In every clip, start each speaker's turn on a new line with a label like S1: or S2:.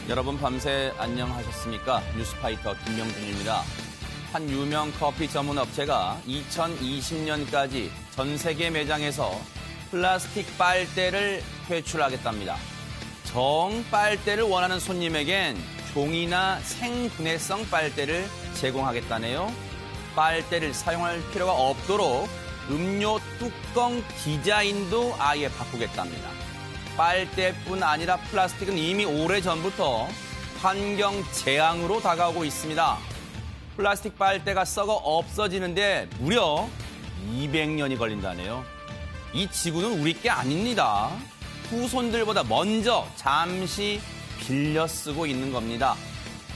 S1: 여러분 밤새 안녕하셨습니까? 뉴스파이터 김명준입니다. 한 유명 커피 전문 업체가 2020년까지 전 세계 매장에서 플라스틱 빨대를 퇴출하겠답니다. 정 빨대를 원하는 손님에겐 종이나 생분해성 빨대를 제공하겠다네요. 빨대를 사용할 필요가 없도록 음료 뚜껑 디자인도 아예 바꾸겠답니다. 빨대뿐 아니라 플라스틱은 이미 오래전부터 환경 재앙으로 다가오고 있습니다. 플라스틱 빨대가 썩어 없어지는데 무려 200년이 걸린다네요. 이 지구는 우리 게 아닙니다. 후손들보다 먼저 잠시 빌려 쓰고 있는 겁니다.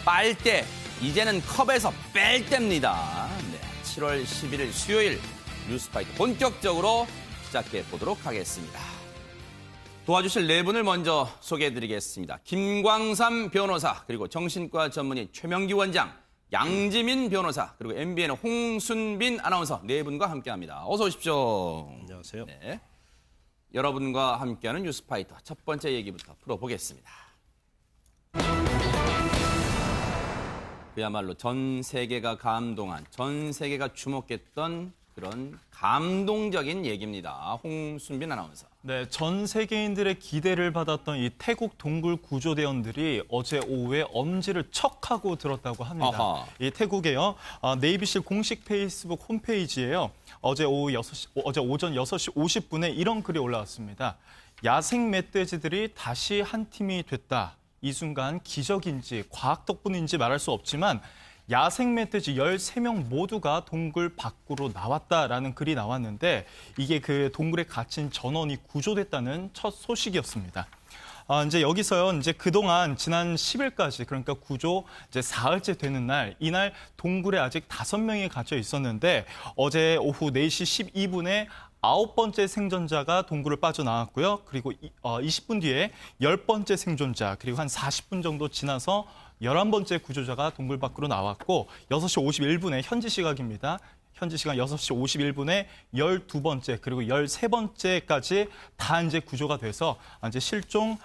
S1: 빨대, 이제는 컵에서 뺄 때입니다. 네, 7월 11일 수요일 뉴스파이터 본격적으로 시작해 보도록 하겠습니다. 도와주실 네 분을 먼저 소개해드리겠습니다. 김광삼 변호사, 그리고 정신과 전문의 최명기 원장, 양지민 변호사, 그리고 MBN의 홍순빈 아나운서 네 분과 함께합니다. 어서 오십시오.
S2: 안녕하세요.
S1: 네, 여러분과 함께하는 뉴스파이터 첫 번째 얘기부터 풀어보겠습니다. 그야말로 전 세계가 감동한, 전 세계가 주목했던 그런 감동적인 얘기입니다. 홍순빈 아나운서.
S2: 네, 전 세계인들의 기대를 받았던 이 태국 동굴 구조대원들이 어제 오후에 엄지를 척 하고 들었다고 합니다.
S1: 아하.
S2: 이 태국에요. 네이비실 공식 페이스북 홈페이지에요. 어제 오전 6시 50분에 이런 글이 올라왔습니다. 야생 멧돼지들이 다시 한 팀이 됐다. 이 순간 기적인지 과학 덕분인지 말할 수 없지만 야생 멧돼지 13명 모두가 동굴 밖으로 나왔다라는 글이 나왔는데 이게 그 동굴에 갇힌 전원이 구조됐다는 첫 소식이었습니다. 이제 여기서요, 이제 그동안 지난 10일까지, 그러니까 구조 이제 사흘째 되는 날, 이날 동굴에 아직 5명이 갇혀 있었는데 어제 오후 4시 12분에 9번째 생존자가 동굴을 빠져나왔고요. 그리고 20분 뒤에 10번째 생존자, 그리고 한 40분 정도 지나서 11번째 구조자가 동굴 밖으로 나왔고 6시 51분에 현지 시각입니다. 현지 시간 6시 51분에 12번째 그리고 13번째까지 다 이제 구조가 돼서 이제 실종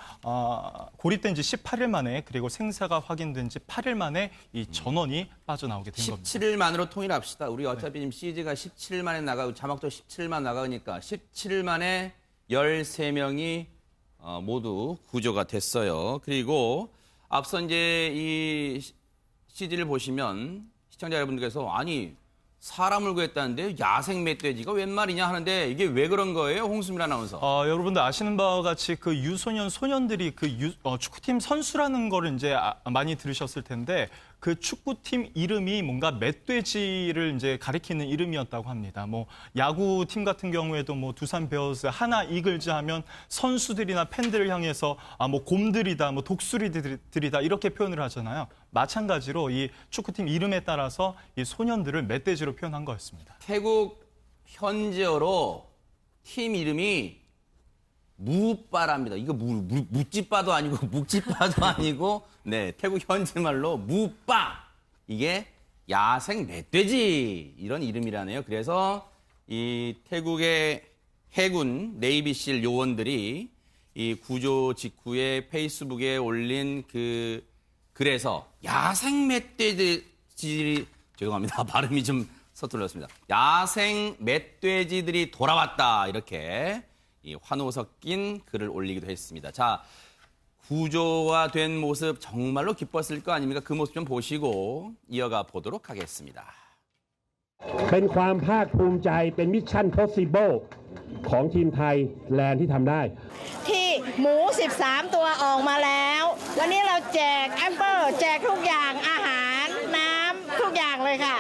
S2: 고립된 지 18일 만에 그리고 생사가 확인된 지 8일 만에 이 전원이 빠져나오게 된 겁니다.
S1: 17일 만으로 통일합시다. 우리 어차피 지금 CG가 17일 만에 나가고 자막도 17일 만 나가니까 17일 만에 13명이 모두 구조가 됐어요. 그리고 앞서 이제 이 CG를 보시면 시청자 여러분들께서 아니 사람을 구했다는데 야생 멧돼지가 웬 말이냐 하는데 이게 왜 그런 거예요? 홍수민 아나운서.
S2: 여러분들 아시는 바와 같이 그 유소년 소년들이 그 축구팀 선수라는 거를 이제 많이 들으셨을 텐데 그 축구팀 이름이 뭔가 멧돼지를 이제 가리키는 이름이었다고 합니다. 뭐 야구팀 같은 경우에도 뭐 두산 베어스, 하나 이글즈 하면 선수들이나 팬들을 향해서 뭐 곰들이다, 뭐 독수리들이다 이렇게 표현을 하잖아요. 마찬가지로 이 축구팀 이름에 따라서 이 소년들을 멧돼지로 표현한 거였습니다.
S1: 태국 현지어로 팀 이름이 무빠랍니다. 이거 묵찌빠도 아니고 묵찌빠도 아니고 네, 태국 현지말로 무빠. 이게 야생 멧돼지 이런 이름이라네요. 그래서 이 태국의 해군 네이비실 요원들이 이 구조 직후에 페이스북에 올린 그 글에서 야생 멧돼지 죄송합니다. 발음이 좀 서툴렀습니다. 야생 멧돼지들이 돌아왔다. 이렇게 이 환호 섞인 글을 올리기도 했습니다. 자, 구조화된 모습 정말로 기뻤을 거 아닙니까? 그 모습 좀 보시고 이어가 보도록 하겠습니다.
S3: เป็นความภาคภูมิใจเป็นมิชชั่น possible ของทีมไทยแลนด์ที่ทำได้
S4: ที่หมู13ตัวออกมาแล้ววันนี้เราแจกแอปเปิลแจกทุกอย่างอาหารน้ำทุกอย่างเลยค่ะ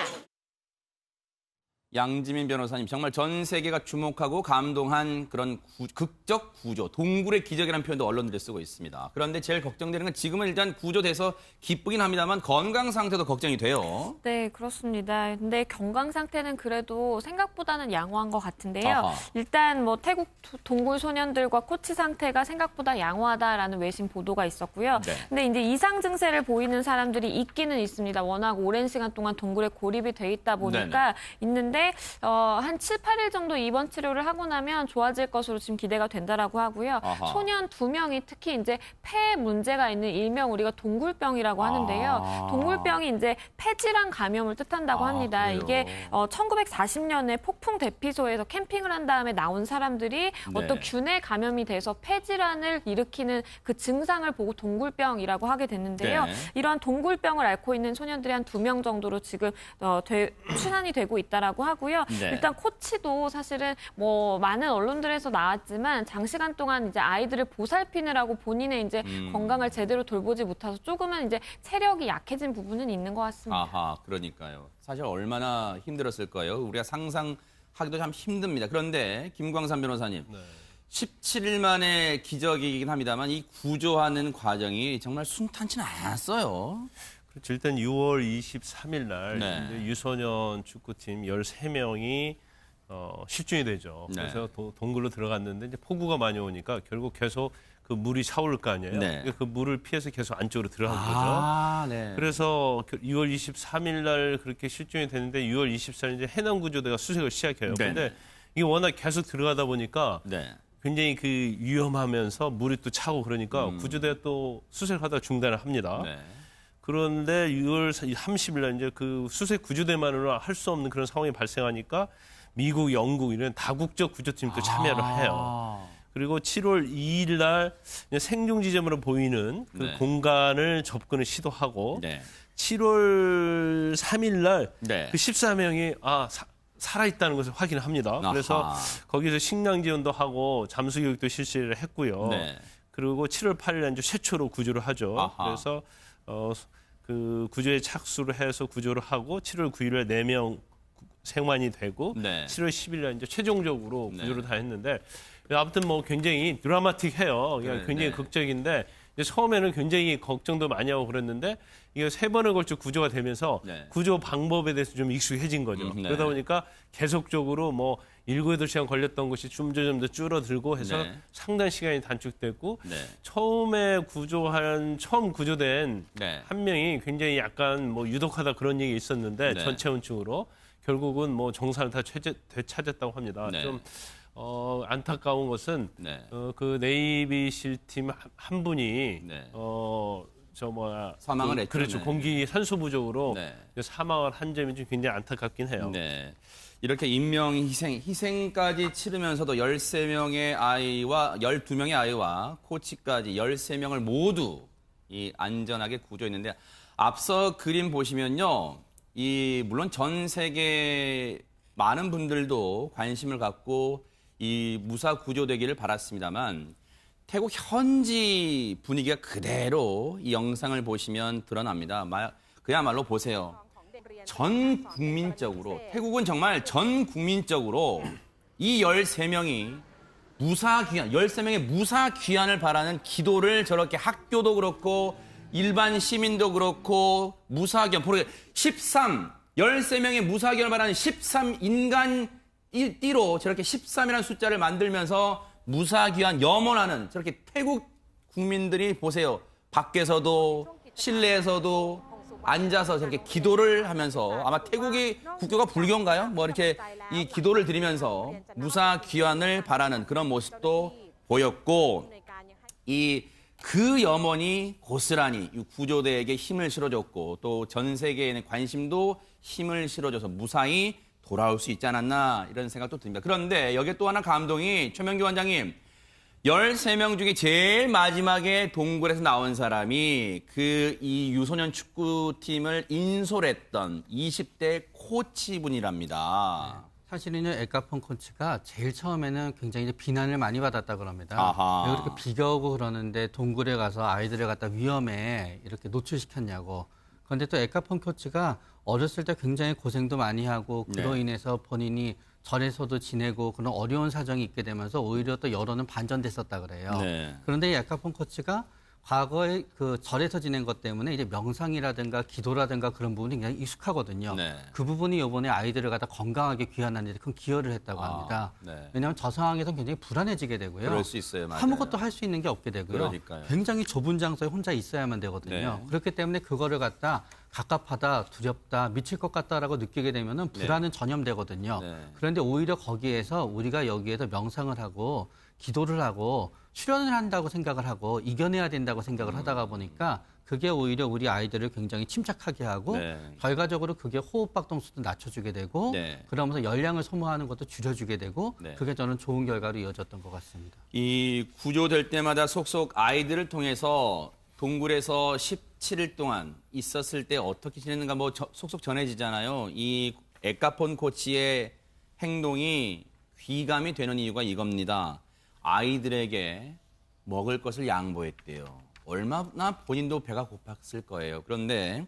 S1: 양지민 변호사님, 정말 전 세계가 주목하고 감동한 그런 극적 구조, 동굴의 기적이라는 표현도 언론들이 쓰고 있습니다. 그런데 제일 걱정되는 건 지금은 일단 구조돼서 기쁘긴 합니다만 건강 상태도 걱정이 돼요.
S5: 네, 그렇습니다. 근데 건강 상태는 그래도 생각보다는 양호한 것 같은데요.
S1: 아하.
S5: 일단 뭐 태국 동굴 소년들과 코치 상태가 생각보다 양호하다라는 외신 보도가 있었고요.
S1: 네.
S5: 근데 이제 이상 증세를 보이는 사람들이 있기는 있습니다. 워낙 오랜 시간 동안 동굴에 고립이 돼 있다 보니까 있는데 있는데 한 7, 8일 정도 입원 치료를 하고 나면 좋아질 것으로 지금 기대가 된다라고 하고요.
S1: 아하.
S5: 소년 2명이 특히 이제 폐에 문제가 있는 일명 우리가 동굴병이라고 하는데요. 동굴병이 이제 폐질환 감염을 뜻한다고 합니다.
S1: 그래요?
S5: 이게 1940년에 폭풍 대피소에서 캠핑을 한 다음에 나온 사람들이 어떤 균에 감염이 돼서 폐질환을 일으키는 그 증상을 보고 동굴병이라고 하게 됐는데요.
S1: 네.
S5: 이러한 동굴병을 앓고 있는 소년들이 한 2명 정도로 지금 추산이 되고 있다라고 하고요.
S1: 네.
S5: 일단 코치도 사실은 뭐 많은 언론들에서 나왔지만 장시간 동안 이제 아이들을 보살피느라고 본인의 이제 건강을 제대로 돌보지 못해서 조금은 이제 체력이 약해진 부분은 있는 것 같습니다.
S1: 아하, 그러니까요. 사실 얼마나 힘들었을 거예요. 우리가 상상하기도 참 힘듭니다. 그런데 김광삼 변호사님, 17일 만에 기적이긴 합니다만 이 구조하는 과정이 정말 순탄치는 않았어요.
S6: 그렇죠. 일단 6월 23일 날
S1: 네.
S6: 이제 유소년 축구팀 13명이 실종이 되죠.
S1: 네.
S6: 그래서 동굴로 들어갔는데 이제 폭우가 많이 오니까 결국 계속 그 물이 차오를 거 아니에요.
S1: 네.
S6: 그러니까 그 물을 피해서 계속 안쪽으로 들어간 거죠.
S1: 아, 네.
S6: 그래서 6월 23일 날 그렇게 실종이 되는데 6월 24일 이제 해남구조대가 수색을 시작해요.
S1: 네.
S6: 근데 이게 워낙 계속 들어가다 보니까
S1: 네.
S6: 굉장히 그 위험하면서 물이 또 차고 그러니까 구조대가 또 수색하다가 중단을 합니다.
S1: 네.
S6: 그런데 6월 30일 날 이제 그 수색 구조대만으로 할 수 없는 그런 상황이 발생하니까 미국, 영국 이런 다국적 구조팀도 참여를 해요. 그리고 7월 2일 날 생존 지점으로 보이는 그
S1: 네.
S6: 공간을 접근을 시도하고
S1: 네.
S6: 7월 3일 날 그
S1: 네.
S6: 14명이 살아있다는 것을 확인을 합니다. 그래서
S1: 아하.
S6: 거기서 식량 지원도 하고 잠수 교육도 실시를 했고요.
S1: 네.
S6: 그리고 7월 8일 날 이제 최초로 구조를 하죠.
S1: 아하.
S6: 그래서 그 구조에 착수를 해서 구조를 하고 7월 9일에 4명 생환이 되고
S1: 네.
S6: 7월 10일 날 이제 최종적으로
S1: 네.
S6: 구조를 다 했는데 아무튼 뭐 굉장히 드라마틱해요. 그냥
S1: 네,
S6: 굉장히
S1: 네.
S6: 극적인데 이제 처음에는 굉장히 걱정도 많이 하고 그랬는데 이게 3번에 걸쳐 구조가 되면서
S1: 네.
S6: 구조 방법에 대해서 좀 익숙해진 거죠.
S1: 네.
S6: 그러다 보니까 계속적으로 뭐 7, 8시간 걸렸던 것이 점점 더 줄어들고 해서
S1: 네.
S6: 상당 시간이 단축됐고
S1: 네.
S6: 처음 구조된
S1: 네.
S6: 한 명이 굉장히 약간 뭐 유독하다 그런 얘기 있었는데
S1: 네.
S6: 전체온증으로 결국은 뭐 정상을 다 되찾았다고 합니다.
S1: 네.
S6: 좀 안타까운 것은
S1: 네.
S6: 그 네이비실 팀 한 분이
S1: 네. 사망을 했죠.
S6: 그렇죠.
S1: 네.
S6: 공기 산소 부족으로
S1: 네.
S6: 사망을 한 점이 좀 굉장히 안타깝긴 해요.
S1: 네. 이렇게 인명 희생까지 치르면서도 13명의 아이와 12명의 아이와 코치까지 13명을 모두 안전하게 구조했는데 앞서 그림 보시면요. 물론 전 세계 많은 분들도 관심을 갖고 이 무사 구조되기를 바랐습니다만 태국 현지 분위기가 그대로 이 영상을 보시면 드러납니다. 그야말로 보세요. 전 국민적으로 태국은 정말 전 국민적으로 이 13명이 무사 귀환, 13명의 무사 귀환을 바라는 기도를 저렇게 학교도 그렇고 일반 시민도 그렇고 무사 귀환, 13명의 무사 귀환을 바라는 13 인간 띠로 저렇게 13이라는 숫자를 만들면서 무사 귀환 염원하는 저렇게 태국 국민들이 보세요. 밖에서도 실내에서도 앉아서 저렇게 기도를 하면서 아마 태국이 국교가 불교인가요? 뭐 이렇게 이 기도를 드리면서 무사 귀환을 바라는 그런 모습도 보였고 그 염원이 고스란히 구조대에게 힘을 실어줬고 또 전 세계에는 관심도 힘을 실어줘서 무사히 돌아올 수 있지 않았나 이런 생각도 듭니다. 그런데 여기에 또 하나 감동이 최명규 원장님 13명 중에 제일 마지막에 동굴에서 나온 사람이 이 유소년 축구팀을 인솔했던 20대 코치분이랍니다.
S7: 사실은요, 에카폰 코치가 제일 처음에는 굉장히 비난을 많이 받았다 그럽니다.
S1: 아하.
S7: 왜 그렇게 비교하고 그러는데 동굴에 가서 아이들을 갖다 위험에 이렇게 노출시켰냐고. 그런데 또 에카폰 코치가 어렸을 때 굉장히 고생도 많이 하고 그로
S1: 네.
S7: 인해서 본인이 절에서도 지내고 그런 어려운 사정이 있게 되면서 오히려 또 여론은 반전됐었다 그래요.
S1: 네.
S7: 그런데 이 에카폰 코치가 과거에 그 절에서 지낸 것 때문에 이제 명상이라든가 기도라든가 그런 부분이 굉장히 익숙하거든요.
S1: 네.
S7: 그 부분이 이번에 아이들을 갖다 건강하게 귀환하는 데 큰 기여를 했다고 합니다.
S1: 네.
S7: 왜냐하면 저 상황에서 굉장히 불안해지게 되고요.
S1: 그럴 수 있어요. 맞아요.
S7: 아무것도 할 수 있는 게 없게 되고요.
S1: 그러니까요.
S7: 굉장히 좁은 장소에 혼자 있어야만 되거든요.
S1: 네.
S7: 그렇기 때문에 그거를 갖다 갑갑하다, 두렵다, 미칠 것 같다라고 느끼게 되면은 불안은 전염되거든요.
S1: 네.
S7: 그런데 오히려 거기에서 우리가 여기에서 명상을 하고 기도를 하고 수련을 한다고 생각을 하고 이겨내야 된다고 생각을 하다가 보니까 그게 오히려 우리 아이들을 굉장히 침착하게 하고
S1: 네.
S7: 결과적으로 그게 호흡박동수도 낮춰주게 되고
S1: 네.
S7: 그러면서 열량을 소모하는 것도 줄여주게 되고
S1: 네.
S7: 그게 저는 좋은 결과로 이어졌던 것 같습니다.
S1: 이 구조될 때마다 속속 아이들을 통해서 동굴에서 17일 동안 있었을 때 어떻게 지냈는가 뭐 속속 전해지잖아요. 이 에카폰 코치의 행동이 귀감이 되는 이유가 이겁니다. 아이들에게 먹을 것을 양보했대요. 얼마나 본인도 배가 고팠을 거예요. 그런데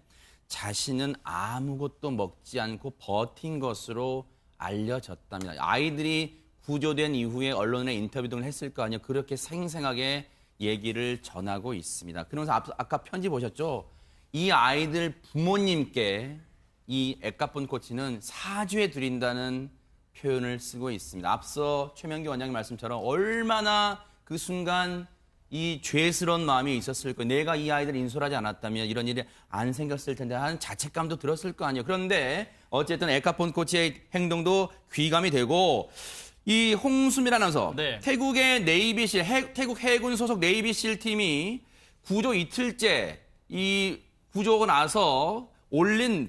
S1: 자신은 아무것도 먹지 않고 버틴 것으로 알려졌답니다. 아이들이 구조된 이후에 언론에 인터뷰 등을 했을 거 아니에요. 그렇게 생생하게 얘기를 전하고 있습니다. 그러면서 아까 편지 보셨죠? 이 아이들 부모님께 이 에카폰 코치는 사죄 드린다는 표현을 쓰고 있습니다. 앞서 최명기 원장님 말씀처럼 얼마나 그 순간 이 죄스러운 마음이 있었을 거예요. 내가 이 아이들을 인솔하지 않았다면 이런 일이 안 생겼을 텐데 하는 자책감도 들었을 거 아니에요. 그런데 어쨌든 에카폰 코치의 행동도 귀감이 되고 이 홍수민 아나운서,
S2: 네.
S1: 태국의 네이비실, 태국 해군 소속 네이비실 팀이 구조 이틀째 이 구조가 나서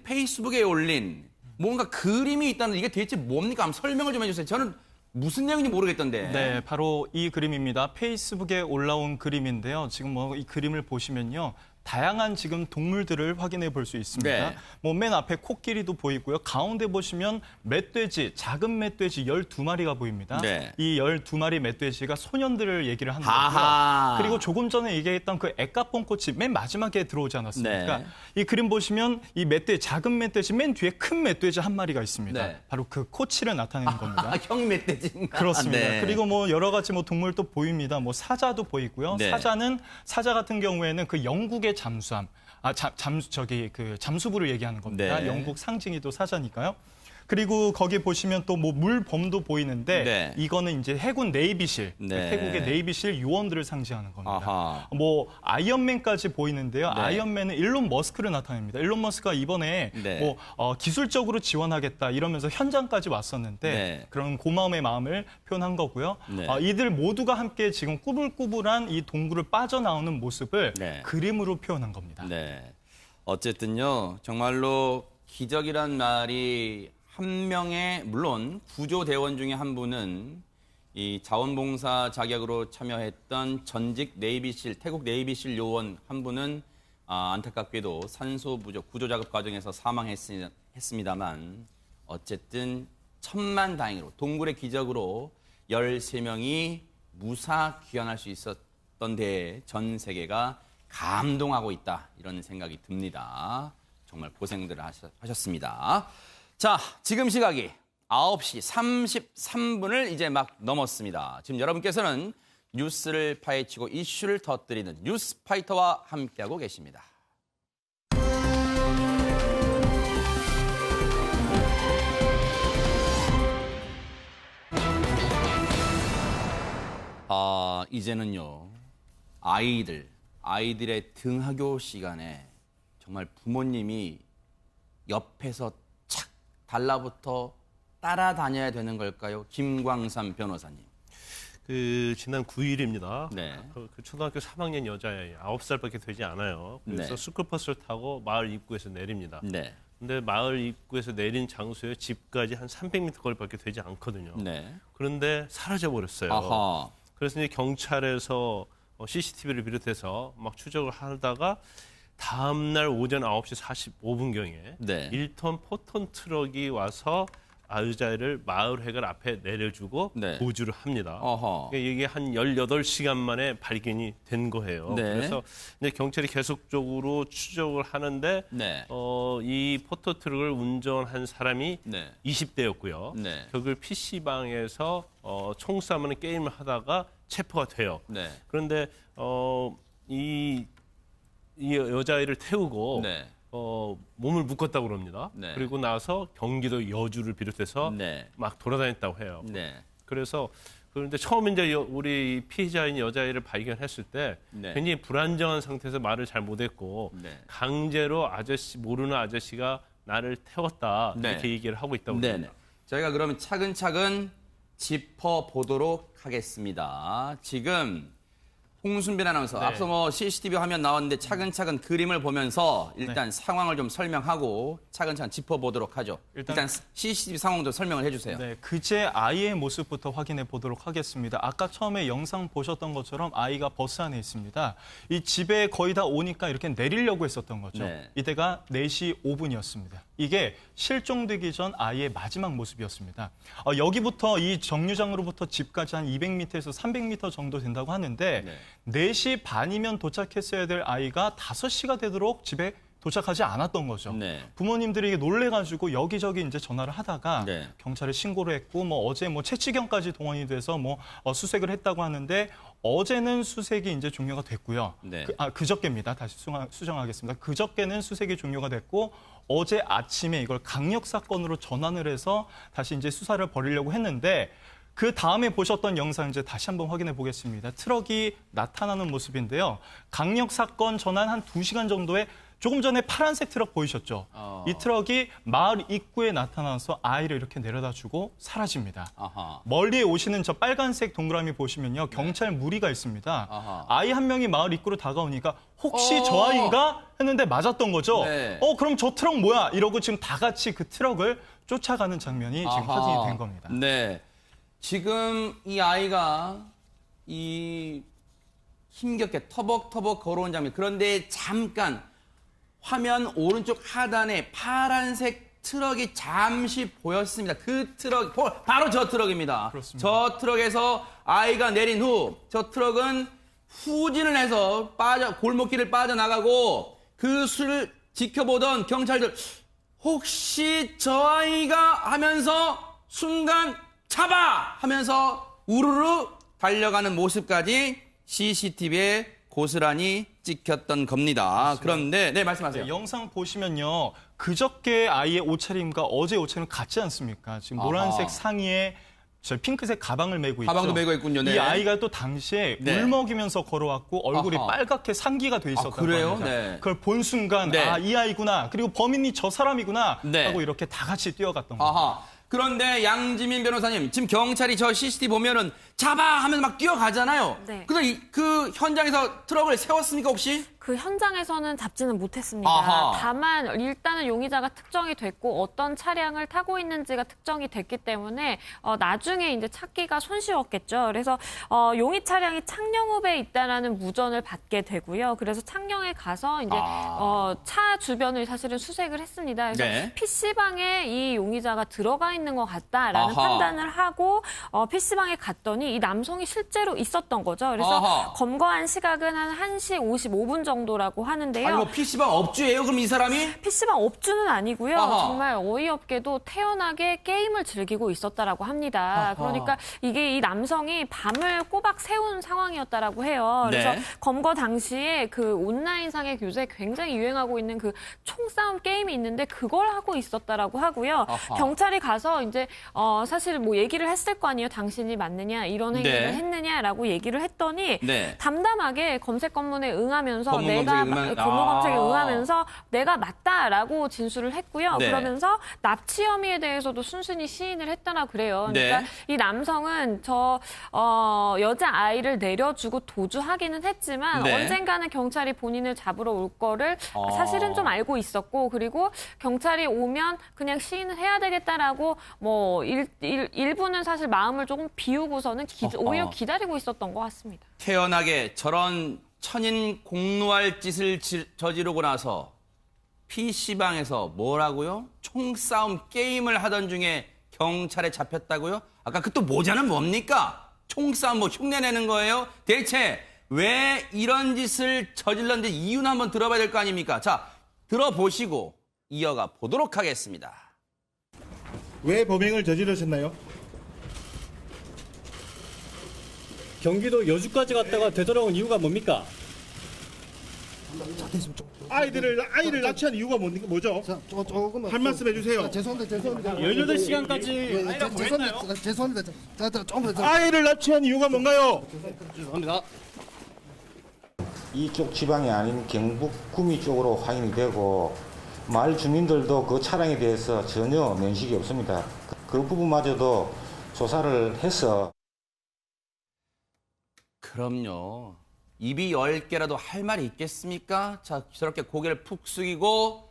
S1: 페이스북에 올린 뭔가 그림이 있다는 이게 대체 뭡니까? 한번 설명을 좀 해주세요. 저는 무슨 내용인지 모르겠던데.
S2: 네, 바로 이 그림입니다. 페이스북에 올라온 그림인데요. 지금 뭐 이 그림을 보시면요. 다양한 지금 동물들을 확인해 볼 수 있습니다.
S1: 네.
S2: 뭐 맨 앞에 코끼리도 보이고요. 가운데 보시면 멧돼지, 작은 멧돼지 12마리가 보입니다.
S1: 네.
S2: 이 12마리 멧돼지가 소년들을 얘기를 하는 거고요.
S1: 아하.
S2: 그리고 조금 전에 얘기했던 그 에카폰 코치 맨 마지막에 들어오지 않았습니까?
S1: 네.
S2: 이 그림 보시면 이 작은 멧돼지 맨 뒤에 큰 멧돼지 한 마리가 있습니다.
S1: 네.
S2: 바로 그 코치를 나타내는 겁니다.
S1: 형 멧돼지인가?
S2: 그렇습니다.
S1: 네.
S2: 그리고 뭐 여러 가지 뭐 동물도 보입니다. 뭐 사자도 보이고요.
S1: 네.
S2: 사자 같은 경우에는 그 영국의 잠수함, 잠수부를 얘기하는 겁니다.
S1: 네.
S2: 영국 상징이 또 사자니까요. 그리고 거기 보시면 또 뭐 물범도 보이는데
S1: 네.
S2: 이거는 이제 해군 네이비실,
S1: 네.
S2: 태국의 네이비실 요원들을 상징하는 겁니다.
S1: 아하.
S2: 뭐 아이언맨까지 보이는데요.
S1: 네.
S2: 아이언맨은 일론 머스크를 나타냅니다. 일론 머스크가 이번에
S1: 네.
S2: 뭐 기술적으로 지원하겠다 이러면서 현장까지 왔었는데
S1: 네.
S2: 그런 고마움의 마음을 표현한 거고요.
S1: 네.
S2: 이들 모두가 함께 지금 꾸불꾸불한 이 동굴을 빠져나오는 모습을
S1: 네.
S2: 그림으로 표현한 겁니다.
S1: 네. 어쨌든요, 정말로 기적이란 말이 한 명의, 물론 구조대원 중에 한 분은 이 자원봉사 자격으로 참여했던 전직 네이비실, 태국 네이비실 요원 한 분은 안타깝게도 산소 부족, 구조 작업 과정에서 사망했습니다만 어쨌든 천만다행으로 동굴의 기적으로 13명이 무사 귀환할 수 있었던 데에 전 세계가 감동하고 있다 이런 생각이 듭니다. 정말 고생들을 하셨습니다. 자, 지금 시각이 9시 33분을 이제 막 넘었습니다. 지금 여러분께서는 뉴스를 파헤치고 이슈를 터뜨리는 뉴스파이터와 함께하고 계십니다. 이제는요, 아이들의 등하교 시간에 정말 부모님이 옆에서 착 달라붙어 따라다녀야 되는 걸까요? 김광삼 변호사님.
S6: 지난 9일입니다.
S1: 네.
S6: 그 초등학교 3학년 여자애 9살밖에 되지 않아요. 그래서
S1: 네.
S6: 스쿨버스를 타고 마을 입구에서 내립니다.
S1: 네.
S6: 근데 마을 입구에서 내린 장소에 집까지 한 300m 거리밖에 되지 않거든요.
S1: 네.
S6: 그런데 사라져 버렸어요.
S1: 아하.
S6: 그래서 이제 경찰에서 CCTV를 비롯해서 막 추적을 하다가 다음 날 오전 9시 45분경에
S1: 네.
S6: 1톤 포톤 트럭이 와서 아유자를 마을 회관 앞에 내려주고
S1: 네.
S6: 보주를 합니다.
S1: 어허.
S6: 그러니까 이게 한 18시간 만에 발견이 된 거예요.
S1: 네.
S6: 그래서 이제 경찰이 계속적으로 추적을 하는데
S1: 네.
S6: 이 포토 트럭을 운전한 사람이
S1: 네.
S6: 20대였고요.
S1: 네.
S6: 결국 PC방에서 총 쏴먹는 게임을 하다가 체포가 돼요.
S1: 네.
S6: 그런데 이 여자아이를 태우고
S1: 네.
S6: 몸을 묶었다고 그럽니다.
S1: 네.
S6: 그리고 나서 경기도 여주를 비롯해서
S1: 네.
S6: 막 돌아다녔다고 해요.
S1: 네.
S6: 그래서 그런데 처음 이제 우리 피해자인 여자아이를 발견했을 때
S1: 네.
S6: 굉장히 불안정한 상태에서 말을 잘 못했고
S1: 네.
S6: 강제로 모르는 아저씨가 나를 태웠다
S1: 네.
S6: 이렇게 얘기를 하고 있다고
S1: 네네.
S6: 합니다.
S1: 저희가 그러면 차근차근 짚어보도록 하겠습니다. 지금 홍순빈 아나운서,
S6: 네.
S1: 앞서 뭐 CCTV 화면 나왔는데 차근차근 그림을 보면서 일단 상황을 좀 설명하고 차근차근 짚어보도록 하죠. 일단 CCTV 상황 좀 설명을 해주세요.
S2: 네, 그제 아이의 모습부터 확인해 보도록 하겠습니다. 아까 처음에 영상 보셨던 것처럼 아이가 버스 안에 있습니다. 이 집에 거의 다 오니까 이렇게 내리려고 했었던 거죠.
S1: 네.
S2: 이때가 4시 5분이었습니다. 이게 실종되기 전 아이의 마지막 모습이었습니다. 여기부터 이 정류장으로부터 집까지 한 200m에서 300m 정도 된다고 하는데
S1: 네.
S2: 4시 반이면 도착했어야 될 아이가 5시가 되도록 집에 도착하지 않았던 거죠.
S1: 네.
S2: 부모님들이 놀래가지고 여기저기 이제 전화를 하다가
S1: 네.
S2: 경찰에 신고를 했고 어제 채취경까지 동원이 돼서 수색을 했다고 하는데 어제는 수색이 이제 종료가 됐고요.
S1: 네.
S2: 그저께입니다. 다시 수정하겠습니다. 그저께는 수색이 종료가 됐고 어제 아침에 이걸 강력 사건으로 전환을 해서 다시 이제 수사를 벌이려고 했는데 그 다음에 보셨던 영상 이제 다시 한번 확인해 보겠습니다. 트럭이 나타나는 모습인데요. 강력 사건 전환 한 2시간 정도에 조금 전에 파란색 트럭 보이셨죠? 이 트럭이 마을 입구에 나타나서 아이를 이렇게 내려다 주고 사라집니다.
S1: 아하.
S2: 멀리에 오시는 저 빨간색 동그라미 보시면요. 경찰 무리가 있습니다.
S1: 아하.
S2: 아이 한 명이 마을 입구로 다가오니까 혹시 저 아이인가 했는데 맞았던 거죠.
S1: 네.
S2: 그럼 저 트럭 뭐야? 이러고 지금 다 같이 그 트럭을 쫓아가는 장면이 지금
S1: 아하.
S2: 확인이 된 겁니다.
S1: 네. 지금 이 아이가 힘겹게 터벅터벅 걸어온 장면. 그런데 잠깐 화면 오른쪽 하단에 파란색 트럭이 잠시 보였습니다. 그 트럭, 바로 저 트럭입니다.
S2: 그렇습니다.
S1: 저 트럭에서 아이가 내린 후, 저 트럭은 후진을 해서 골목길을 빠져나가고 그 수를 지켜보던 경찰들, 혹시 저 아이가 하면서 순간 잡아! 하면서 우르르 달려가는 모습까지 CCTV에 고스란히 찍혔던 겁니다. 그런데 네, 말씀하세요.
S2: 네, 영상 보시면요. 그저께 아이의 옷차림과 어제 옷차림 같지 않습니까? 지금 노란색
S1: 아하.
S2: 상의에 저 핑크색 가방을 메고 있죠.
S1: 가방도 메고 있군요. 네.
S2: 이 아이가 또 당시에
S1: 네.
S2: 물 먹이면서 걸어왔고 얼굴이
S1: 아하.
S2: 빨갛게 상기가 돼 있었다고
S1: 그래요?
S2: 합니다.
S1: 네.
S2: 그걸 본 순간
S1: 네.
S2: 이 아이구나. 그리고 범인이 저 사람이구나
S1: 네.
S2: 하고 이렇게 다 같이 뛰어갔던 거예요.
S1: 아하. 그런데 양지민 변호사님, 지금 경찰이 저 CCTV 보면은 잡아! 하면서 막 뛰어가잖아요.
S5: 네.
S1: 근데 그 현장에서 트럭을 세웠습니까, 혹시?
S5: 그 현장에서는 잡지는 못했습니다.
S1: 아하.
S5: 다만 일단은 용의자가 특정이 됐고 어떤 차량을 타고 있는지가 특정이 됐기 때문에 나중에 이제 찾기가 손쉬웠겠죠. 그래서 용의 차량이 창녕읍에 있다라는 무전을 받게 되고요. 그래서 창녕에 가서 이제 차 주변을 사실은 수색을 했습니다. 그래서
S1: 네.
S5: PC방에 이 용의자가 들어가 있는 것 같다라는
S1: 아하.
S5: 판단을 하고 PC방에 갔더니 이 남성이 실제로 있었던 거죠. 그래서
S1: 아하.
S5: 검거한 시각은 한 1시 55분 정도라고 하는데요.
S1: 아니, 뭐 PC방 업주예요, 그럼 이 사람이?
S5: PC방 업주는 아니고요.
S1: 아하.
S5: 정말 어이없게도 태연하게 게임을 즐기고 있었다라고 합니다.
S1: 아하.
S5: 그러니까 이게 이 남성이 밤을 꼬박 새운 상황이었다라고 해요. 그래서
S1: 네.
S5: 검거 당시에 그 온라인상의 교재에 굉장히 유행하고 있는 그 총싸움 게임이 있는데 그걸 하고 있었다라고 하고요.
S1: 아하.
S5: 경찰이 가서 이제 사실 뭐 얘기를 했을 거 아니에요. 당신이 맞느냐 이런 행위를
S1: 네.
S5: 했느냐라고 얘기를 했더니
S1: 네.
S5: 담담하게 검색 검문에 응하면서
S1: 검문
S5: 내가
S1: 검색에
S5: 검문 검색에
S1: 아.
S5: 응하면서 내가 맞다라고 진술을 했고요.
S1: 네.
S5: 그러면서 납치 혐의에 대해서도 순순히 시인을 했다나 그래요.
S1: 네.
S5: 그러니까 이 남성은 저 여자 아이를 내려주고 도주하기는 했지만
S1: 네.
S5: 언젠가는 경찰이 본인을 잡으러 올 거를 사실은 좀 알고 있었고 그리고 경찰이 오면 그냥 시인을 해야 되겠다라고 뭐 일부는 사실 마음을 조금 비우고서는 오히려 기다리고 있었던 것 같습니다.
S1: 태연하게 저런 천인 공노할 짓을 저지르고 나서 PC방에서 뭐라고요? 총싸움 게임을 하던 중에 경찰에 잡혔다고요? 아까 그 또 모자는 뭡니까? 총싸움 뭐 흉내내는 거예요? 대체 왜 이런 짓을 저질렀는지 이유는 한번 들어봐야 될 거 아닙니까? 자, 들어보시고 이어가 보도록 하겠습니다.
S8: 왜 범행을 저지르셨나요?
S9: 경기도 여주까지 갔다가 되돌아온 이유가 뭡니까?
S8: 아이를 납치한 이유가 뭐죠?
S9: 조금만
S8: 한 말씀 해주세요.
S9: 죄송합니다.
S8: 18시간까지
S9: 아이가 뭐 했나요? 죄송합니다. 조금만 더.
S8: 아이를 납치한 이유가 뭔가요?
S9: 죄송합니다.
S10: 이쪽 지방이 아닌 경북 구미 쪽으로 확인이 되고 마을 주민들도 그 차량에 대해서 전혀 면식이 없습니다. 그 부분마저도 조사를 해서
S1: 그럼요. 입이 10개라도 할 말이 있겠습니까? 자, 저렇게 고개를 푹 숙이고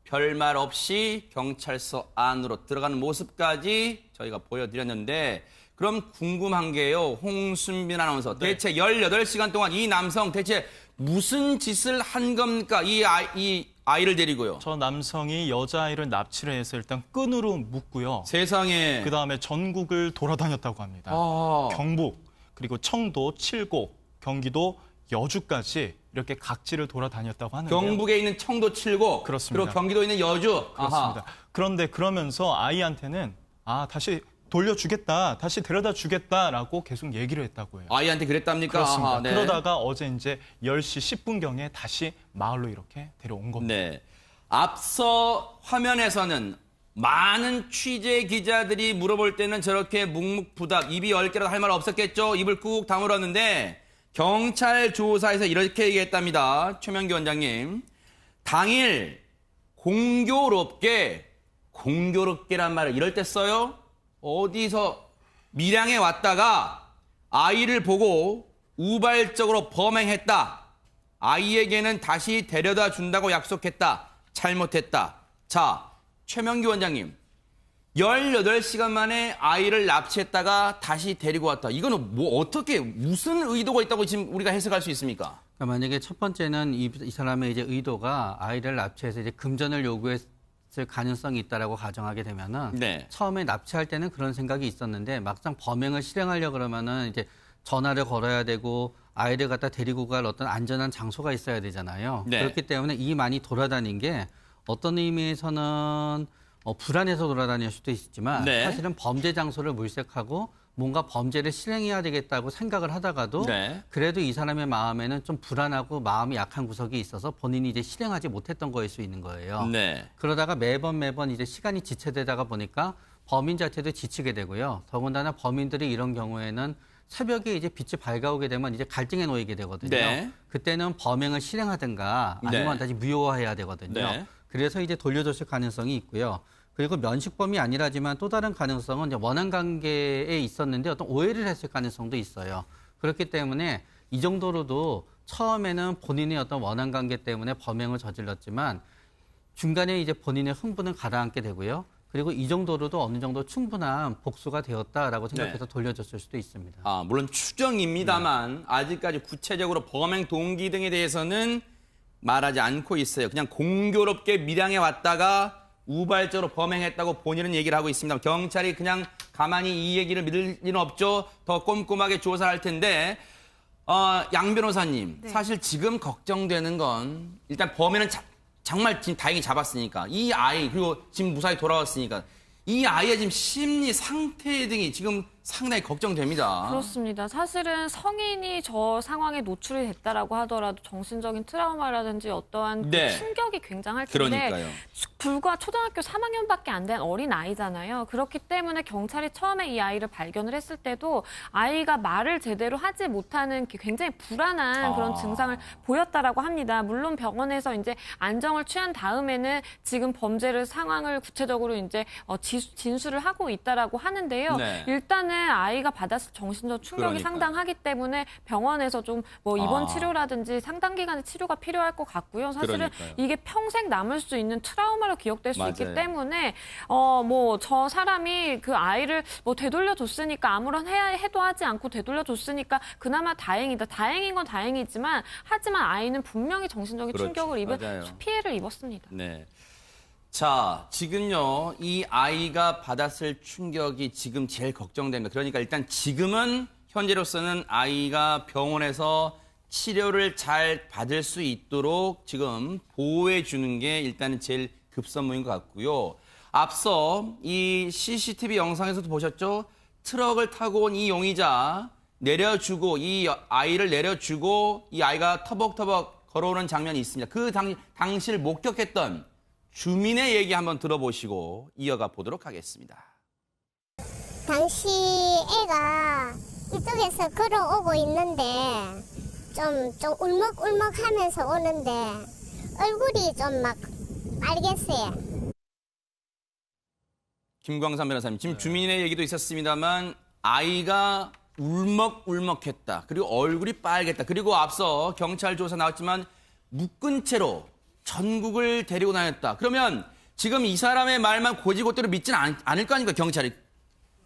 S1: 별말 없이 경찰서 안으로 들어가는 모습까지 저희가 보여드렸는데 그럼 궁금한 게요. 홍순빈 아나운서. 대체 18시간 동안 이 남성 대체 무슨 짓을 한 겁니까? 이 아이를 데리고요.
S2: 저 남성이 여자아이를 납치를 해서 일단 끈으로 묶고요.
S1: 세상에.
S2: 그다음에 전국을 돌아다녔다고 합니다. 경북, 그리고 청도, 칠곡, 경기도, 여주까지 이렇게 각지를 돌아다녔다고 하는데요.
S1: 경북에 있는 청도 칠곡.
S2: 그렇습니다.
S1: 그리고 경기도에 있는 여주.
S2: 그렇습니다.
S1: 아하.
S2: 그런데 그러면서 아이한테는 다시 돌려주겠다, 다시 데려다 주겠다라고 계속 얘기를 했다고 해요.
S1: 아이한테 그랬답니까?
S2: 그렇습니다.
S1: 아하, 네.
S2: 그러다가 어제 이제 10시 10분경에 다시 마을로 이렇게 데려온 겁니다.
S1: 네. 앞서 화면에서는 많은 취재 기자들이 물어볼 때는 저렇게 묵묵부답, 입이 10개라도 할 말 없었겠죠? 입을 꾹 다물었는데 경찰 조사에서 이렇게 얘기했답니다. 최명기 원장님. 당일 공교롭게란 말을 이럴 때 써요? 어디서 밀양에 왔다가 아이를 보고 우발적으로 범행했다. 아이에게는 다시 데려다 준다고 약속했다. 잘못했다. 자, 최명기 원장님. 18시간 만에 아이를 납치했다가 다시 데리고 왔다. 이거는 무슨 의도가 있다고 지금 우리가 해석할 수 있습니까?
S7: 그러니까 만약에 첫 번째는 이 사람의 이제 의도가 아이를 납치해서 이제 금전을 요구했을 가능성이 있다라고 가정하게 되면은
S1: 네.
S7: 처음에 납치할 때는 그런 생각이 있었는데 막상 범행을 실행하려고 그러면은 이제 전화를 걸어야 되고 아이를 갖다 데리고 갈 어떤 안전한 장소가 있어야 되잖아요.
S1: 네.
S7: 그렇기 때문에 이 많이 돌아다닌 게 어떤 의미에서는 불안해서 돌아다닐 수도 있지만
S1: 네.
S7: 사실은 범죄 장소를 물색하고 뭔가 범죄를 실행해야 되겠다고 생각을 하다가도
S1: 네.
S7: 그래도 이 사람의 마음에는 좀 불안하고 마음이 약한 구석이 있어서 본인이 이제 실행하지 못했던 거일 수 있는 거예요.
S1: 네.
S7: 그러다가 매번 이제 시간이 지체되다가 보니까 범인 자체도 지치게 되고요. 더군다나 범인들이 이런 경우에는 새벽에 이제 빛이 밝아오게 되면 이제 갈등에 놓이게 되거든요.
S1: 네.
S7: 그때는 범행을 실행하든가 아니면
S1: 네.
S7: 다시 무효화해야 되거든요.
S1: 네.
S7: 그래서 이제 돌려줬을 가능성이 있고요. 그리고 면식범이 아니라지만 또 다른 가능성은 이제 원한 관계에 있었는데 어떤 오해를 했을 가능성도 있어요. 그렇기 때문에 이 정도로도 처음에는 본인의 어떤 원한 관계 때문에 범행을 저질렀지만 중간에 이제 본인의 흥분을 가라앉게 되고요. 그리고 이 정도로도 어느 정도 충분한 복수가 되었다라고 생각해서 돌려줬을 수도 있습니다.
S1: 물론 추정입니다만 아직까지 구체적으로 범행 동기 등에 대해서는 말하지 않고 있어요. 그냥 공교롭게 밀양에 왔다가 우발적으로 범행했다고 본인은 얘기를 하고 있습니다. 경찰이 그냥 가만히 이 얘기를 믿을 리는 없죠. 더 꼼꼼하게 조사할 텐데 양 변호사님,
S5: 네.
S1: 사실 지금 걱정되는 건 일단 범인은 정말 지금 다행히 잡았으니까 이 아이 그리고 지금 무사히 돌아왔으니까 이 아이의 지금 심리 상태 등이 지금 상당히 걱정됩니다.
S5: 그렇습니다. 사실은 성인이 저 상황에 노출이 됐다라고 하더라도 정신적인 트라우마라든지 어떠한
S1: 네.
S5: 그 충격이 굉장할 텐데
S1: 그러니까요.
S5: 불과 초등학교 3학년밖에 안 된 어린 아이잖아요. 그렇기 때문에 경찰이 처음에 이 아이를 발견을 했을 때도 아이가 말을 제대로 하지 못하는 굉장히 불안한 그런 증상을 보였다라고 합니다. 물론 병원에서 이제 안정을 취한 다음에는 지금 범죄를 상황을 구체적으로 이제 진술을 하고 있다라고 하는데요.
S1: 네.
S5: 일단은 아이가 받았을 정신적 충격이
S1: 그러니까요.
S5: 상당하기 때문에 병원에서 좀 입원 치료라든지 상당 기간의 치료가 필요할 것 같고요. 사실은
S1: 그러니까요.
S5: 이게 평생 남을 수 있는 트라우마로 기억될 수
S1: 맞아요.
S5: 있기 때문에 저 사람이 그 아이를 되돌려줬으니까 아무런 해도 하지 않고 되돌려줬으니까 그나마 다행이다. 다행인 건 다행이지만 하지만 아이는 분명히 정신적인
S1: 그렇죠.
S5: 충격을
S1: 맞아요.
S5: 피해를 입었습니다.
S1: 네. 자, 지금요, 이 아이가 받았을 충격이 지금 제일 걱정됩니다. 그러니까 일단 지금은 현재로서는 아이가 병원에서 치료를 잘 받을 수 있도록 지금 보호해 주는 게 일단은 제일 급선무인 것 같고요. 앞서 이 CCTV 영상에서도 보셨죠? 트럭을 타고 온 이 용의자 내려주고 이 아이를 내려주고 이 아이가 터벅터벅 걸어오는 장면이 있습니다. 그 당시를 목격했던 주민의 얘기 한번 들어보시고 이어가 보도록 하겠습니다.
S11: 당시 애가 이쪽에서 걸어오고 있는데 좀 울먹울먹 하면서 오는데 얼굴이 좀 막 빨갰어요.
S1: 김광삼 변호사님, 지금 주민의 얘기도 있었습니다만 아이가 울먹울먹했다. 그리고 얼굴이 빨갰다. 그리고 앞서 경찰 조사 나왔지만 묶은 채로 전국을 데리고 다녔다. 그러면 지금 이 사람의 말만 고지고대로 믿지는 않을 거 아닙니까, 경찰이?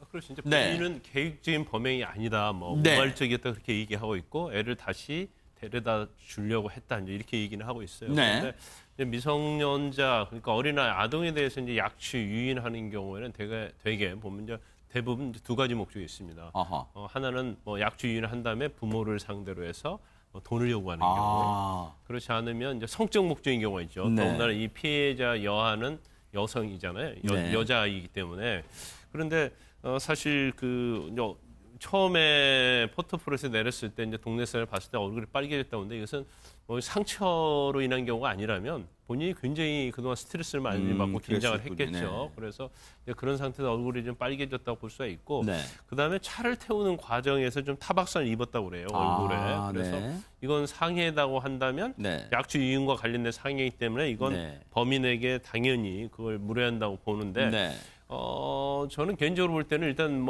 S6: 그렇죠. 이제
S1: 네.
S6: 본인은 계획적인 범행이 아니다. 뭐
S1: 네.
S6: 우발적이었다 그렇게 얘기하고 있고 애를 다시 데려다 주려고 했다. 이제 이렇게 얘기는 하고 있어요.
S1: 네.
S6: 그런데 이제 미성년자 그러니까 어린아이 아동에 대해서 이제 약취 유인하는 경우에는 되게 보면 이제 대부분 이제 두 가지 목적이 있습니다. 하나는 뭐 약취 유인을 한 다음에 부모를 상대로 해서 뭐 돈을 요구하는 경우. 그렇지 않으면 이제 성적 목적인 경우가 있죠.
S1: 네.
S6: 더군다나 이 피해자 여아는 여성이잖아요.
S1: 네.
S6: 여자아이기 때문에. 그런데 사실 처음에 포토폴에서 내렸을 때 이제 동네 사람을 봤을 때 얼굴이 빨개졌다고 하는데 이것은 뭐 상처로 인한 경우가 아니라면 본인이 굉장히 그동안 스트레스를 많이 받고 긴장을
S1: 그랬을
S6: 했겠죠.
S1: 뿐이네.
S6: 그래서 이제 그런 상태에서 얼굴이 좀 빨개졌다고 볼 수가 있고
S1: 네.
S6: 그다음에 차를 태우는 과정에서 좀 타박상을 입었다고 그래요. 얼굴에. 그래서
S1: 네.
S6: 이건 상해라고 한다면
S1: 네.
S6: 약취 유인과 관련된 상해이기 때문에 이건
S1: 네.
S6: 범인에게 당연히 그걸 물어야 한다고 보는데
S1: 네.
S6: 저는 개인적으로 볼 때는 일단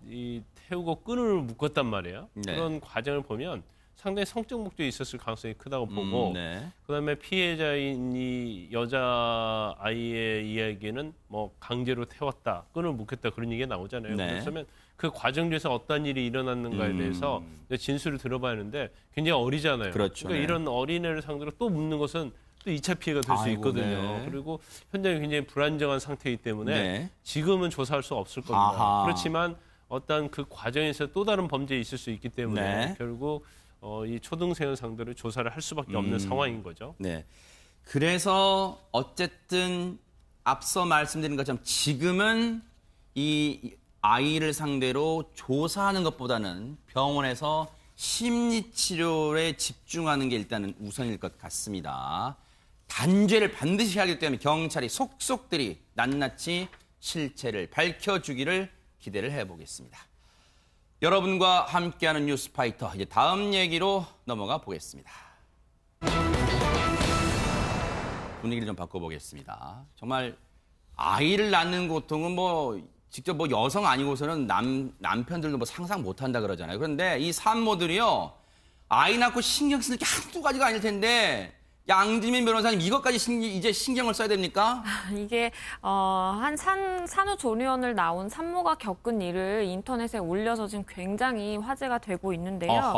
S6: 이 태우고 끈을 묶었단 말이에요.
S1: 네.
S6: 그런 과정을 보면 상당히 성적 목적이 있었을 가능성이 크다고 보고
S1: 네.
S6: 그다음에 피해자인 이 여자 아이의 이야기는 뭐 강제로 태웠다, 끈을 묶였다 그런 얘기가 나오잖아요.
S1: 네.
S6: 그러면 그 과정 중에서 어떤 일이 일어났는가에 대해서 진술을 들어봐야 하는데 굉장히 어리잖아요.
S1: 그렇죠.
S6: 그러니까
S1: 네.
S6: 이런 어린애를 상대로 또 묻는 것은 또 2차 피해가 될 수
S1: 아이고,
S6: 있거든요.
S1: 네.
S6: 그리고 현장이 굉장히 불안정한 상태이기 때문에
S1: 네.
S6: 지금은 조사할 수 없을 겁니다.
S1: 아하.
S6: 그렇지만 어떤 그 과정에서 또 다른 범죄가 있을 수 있기 때문에
S1: 네.
S6: 결국 이 초등생을 상대로 조사를 할 수밖에 없는 상황인 거죠.
S1: 네. 그래서 어쨌든 앞서 말씀드린 것처럼 지금은 이 아이를 상대로 조사하는 것보다는 병원에서 심리치료에 집중하는 게 일단은 우선일 것 같습니다. 단죄를 반드시 하기 때문에 경찰이 속속들이 낱낱이 실체를 밝혀주기를 기대를 해보겠습니다. 여러분과 함께하는 뉴스파이터, 이제 다음 얘기로 넘어가 보겠습니다. 분위기를 좀 바꿔보겠습니다. 정말 아이를 낳는 고통은 직접 여성 아니고서는 남편들도 상상 못한다 그러잖아요. 그런데 이 산모들이요, 아이 낳고 신경 쓸 게 한두 가지가 아닐 텐데, 양지민 변호사님, 이것까지 이제 신경을 써야 됩니까?
S5: 이게 한 산후조리원을 나온 산모가 겪은 일을 인터넷에 올려서 지금 굉장히 화제가 되고 있는데요.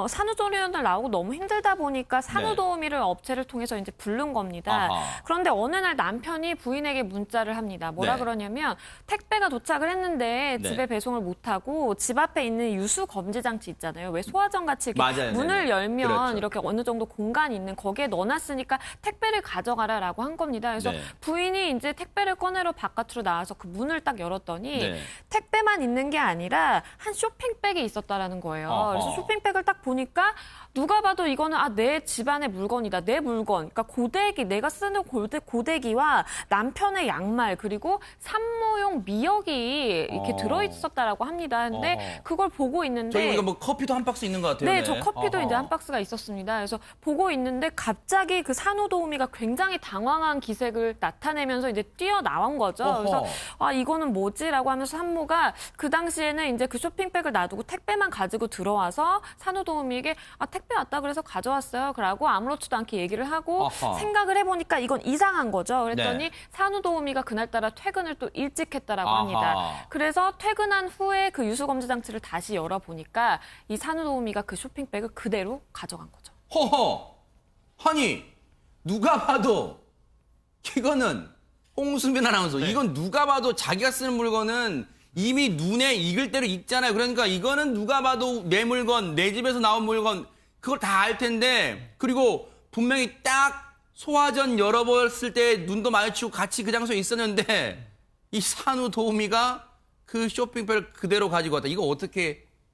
S5: 산후조리원을 나오고 너무 힘들다 보니까 산후도우미를 업체를 통해서 이제 부른 겁니다. 그런데 어느 날 남편이 부인에게 문자를 합니다. 뭐라 그러냐면 택배가 도착을 했는데 집에 배송을 못하고 집 앞에 있는 유수 검지 장치 있잖아요. 왜 소화전 같이 이렇게 문을 열면
S1: 그렇죠.
S5: 이렇게 어느 정도 공간이 있는 거기에 넣어놨으니까 택배를 가져가라라고 한 겁니다. 그래서 부인이 이제 택배를 꺼내러 바깥으로 나와서 그 문을 딱 열었더니 택배만 있는 게 아니라 한 쇼핑백이 있었다라는 거예요. 그래서 쇼핑백을 딱 보니까 누가 봐도 이거는 내 집안의 물건이다. 내 물건. 그러니까 고데기, 내가 쓰는 고데기와 남편의 양말 그리고 산모용 미역이 이렇게 들어있었다라고 합니다. 근데 그걸 보고 있는데
S1: 저희 커피도 한 박스 있는 것 같아요.
S5: 네, 저 커피도 이제 한 박스가 있었습니다. 그래서 보고 있는데 갑자기 그 산후도우미가 굉장히 당황한 기색을 나타내면서 이제 뛰어나온 거죠. 그래서 이거는 뭐지라고 하면서 산모가 그 당시에는 이제 그 쇼핑백을 놔두고 택배만 가지고 들어와서 산후도우미에게 택배 왔다 그래서 가져왔어요. 그러고 아무렇지도 않게 얘기를 하고 생각을 해보니까 이건 이상한 거죠. 그랬더니 산후도우미가 그날따라 퇴근을 또 일찍 했다라고 합니다. 그래서 퇴근한 후에 그 유수검지 장치를 다시 열어보니까 이 산후도우미가 그 쇼핑백을 그대로 가져간 거죠.
S1: 허허! 아니, 누가 봐도 이거는 홍수빈 아나운서, 이건 누가 봐도 자기가 쓰는 물건은 이미 눈에 익을 대로 익잖아요. 그러니까 이거는 누가 봐도 내 물건, 내 집에서 나온 물건 그걸 다 알 텐데, 그리고 분명히 딱 소화전 열어봤을 때 눈도 마주치고 같이 그 장소에 있었는데 이 산후도우미가 그 쇼핑백을 그대로 가지고 왔다. 이거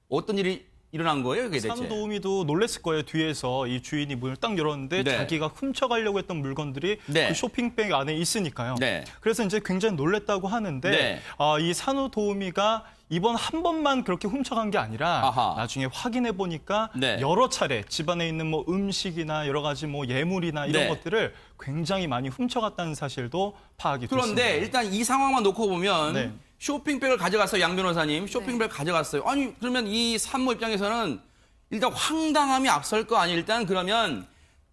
S1: 어떤 일이 일어난 거예요, 그게 대체?
S2: 산후도우미도 놀랬을 거예요. 뒤에서 이 주인이 문을 딱 열었는데
S1: 네.
S2: 자기가 훔쳐가려고 했던 물건들이
S1: 네.
S2: 그 쇼핑백 안에 있으니까요.
S1: 네.
S2: 그래서 이제 굉장히 놀랬다고 하는데
S1: 네.
S2: 이 산후도우미가 이번 한 번만 그렇게 훔쳐간 게 아니라
S1: 아하.
S2: 나중에 확인해 보니까
S1: 네.
S2: 여러 차례 집안에 있는 뭐 음식이나 여러 가지 뭐 예물이나 이런
S1: 네.
S2: 것들을 굉장히 많이 훔쳐갔다는 사실도 파악이 됐습니다.
S1: 그런데 일단 이 상황만 놓고 보면
S2: 네.
S1: 쇼핑백을 가져갔어요, 양 변호사님. 쇼핑백을 가져갔어요. 아니, 그러면 이 산모 입장에서는 일단 황당함이 앞설 거 아니에요. 일단 그러면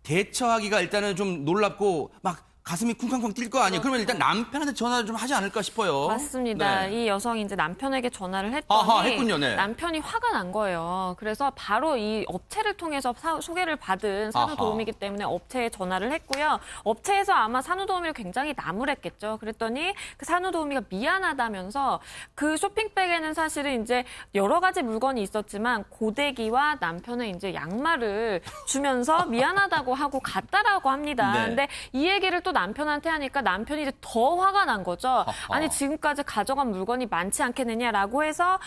S1: 대처하기가 일단은 좀 놀랍고 막 가슴이 쿵쾅쿵 뛸 거 아니에요. 그러면 일단 남편한테 전화를 좀 하지 않을까 싶어요.
S5: 맞습니다.
S1: 네.
S5: 이 여성이 이제 남편에게 전화를 했더니
S1: 아하, 했군요. 네.
S5: 남편이 화가 난 거예요. 그래서 바로 이 업체를 통해서 소개를 받은 산후도우미이기 때문에 업체에 전화를 했고요. 업체에서 아마 산후도우미를 굉장히 나무랬겠죠. 그랬더니 그 산후도우미가 미안하다면서 그 쇼핑백에는 사실은 이제 여러 가지 물건이 있었지만 고데기와 남편의 이제 양말을 주면서 미안하다고 하고 갔다라고 합니다.
S1: 네.
S5: 근데 이 얘기를 또 남편한테 하니까 남편이 이제 더 화가 난 거죠. 아니 지금까지 가져간 물건이 많지 않겠느냐라고 해서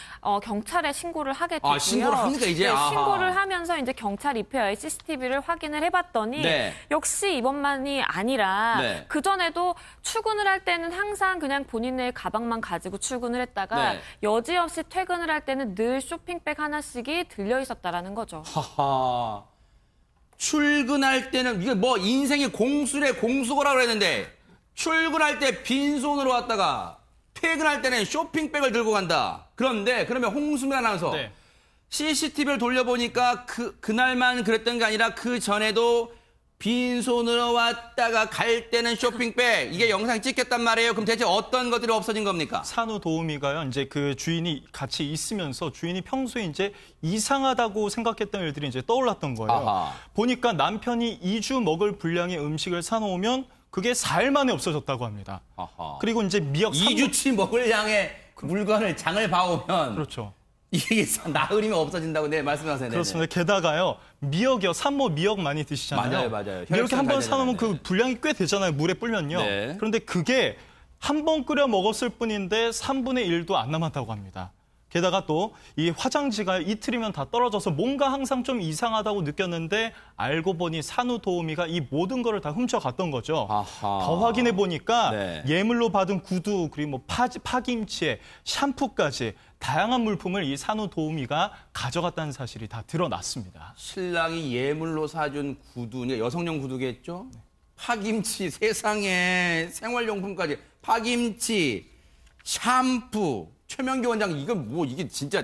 S5: 경찰에 신고를 하게 됐고요.
S1: 신고를 합니까 이제?
S5: 네,
S1: 아하.
S5: 신고를 하면서 이제 경찰 입회하에 CCTV를 확인을 해봤더니
S1: 네.
S5: 역시 이번만이 아니라
S1: 네.
S5: 그 전에도 출근을 할 때는 항상 그냥 본인의 가방만 가지고 출근을 했다가
S1: 네.
S5: 여지없이 퇴근을 할 때는 늘 쇼핑백 하나씩이 들려 있었다라는 거죠.
S1: 하하. 출근할 때는 이게 뭐 인생이 공수래 공수거라 그랬는데 출근할 때 빈손으로 왔다가 퇴근할 때는 쇼핑백을 들고 간다. 그런데 그러면 홍수민 아나운서
S2: 네.
S1: CCTV를 돌려보니까 그날만 그랬던 게 아니라 그 전에도 빈손으로 왔다가 갈 때는 쇼핑백 이게 영상이 찍혔단 말이에요. 그럼 대체 어떤 것들이 없어진 겁니까?
S2: 산후도우미가요, 이제 그 주인이 같이 있으면서 주인이 평소에 이제 이상하다고 생각했던 일들이 이제 떠올랐던 거예요.
S1: 아하.
S2: 보니까 남편이 2주 먹을 분량의 음식을 사놓으면 그게 4일 만에 없어졌다고 합니다.
S1: 아하.
S2: 그리고 이제 미역
S1: 2주치 먹을 양의 물건을 장을 봐오면
S2: 그렇죠.
S1: 이게 나흘이면 없어진다고 네 말씀하세요.
S2: 그렇습니다. 게다가요, 미역이요. 산모 미역 많이 드시잖아요.
S1: 맞아요.
S2: 이렇게 한 번
S1: 혈액순환
S2: 사놓으면
S1: 잘 되잖아요.
S2: 그 분량이 꽤 되잖아요. 물에 불면요.
S1: 네.
S2: 그런데 그게 한 번 끓여 먹었을 뿐인데 3분의 1도 안 남았다고 합니다. 게다가 또 이 화장지가 이틀이면 다 떨어져서 뭔가 항상 좀 이상하다고 느꼈는데 알고 보니 산후도우미가 이 모든 거를 다 훔쳐갔던 거죠.
S1: 아하.
S2: 더 확인해 보니까
S1: 네.
S2: 예물로 받은 구두 그리고 뭐 파김치에 샴푸까지 다양한 물품을 이 산후도우미가 가져갔다는 사실이 다 드러났습니다.
S1: 신랑이 예물로 사준 구두, 여성용 구두겠죠? 파김치, 세상에 생활용품까지 파김치, 샴푸, 최명기 원장 이게 진짜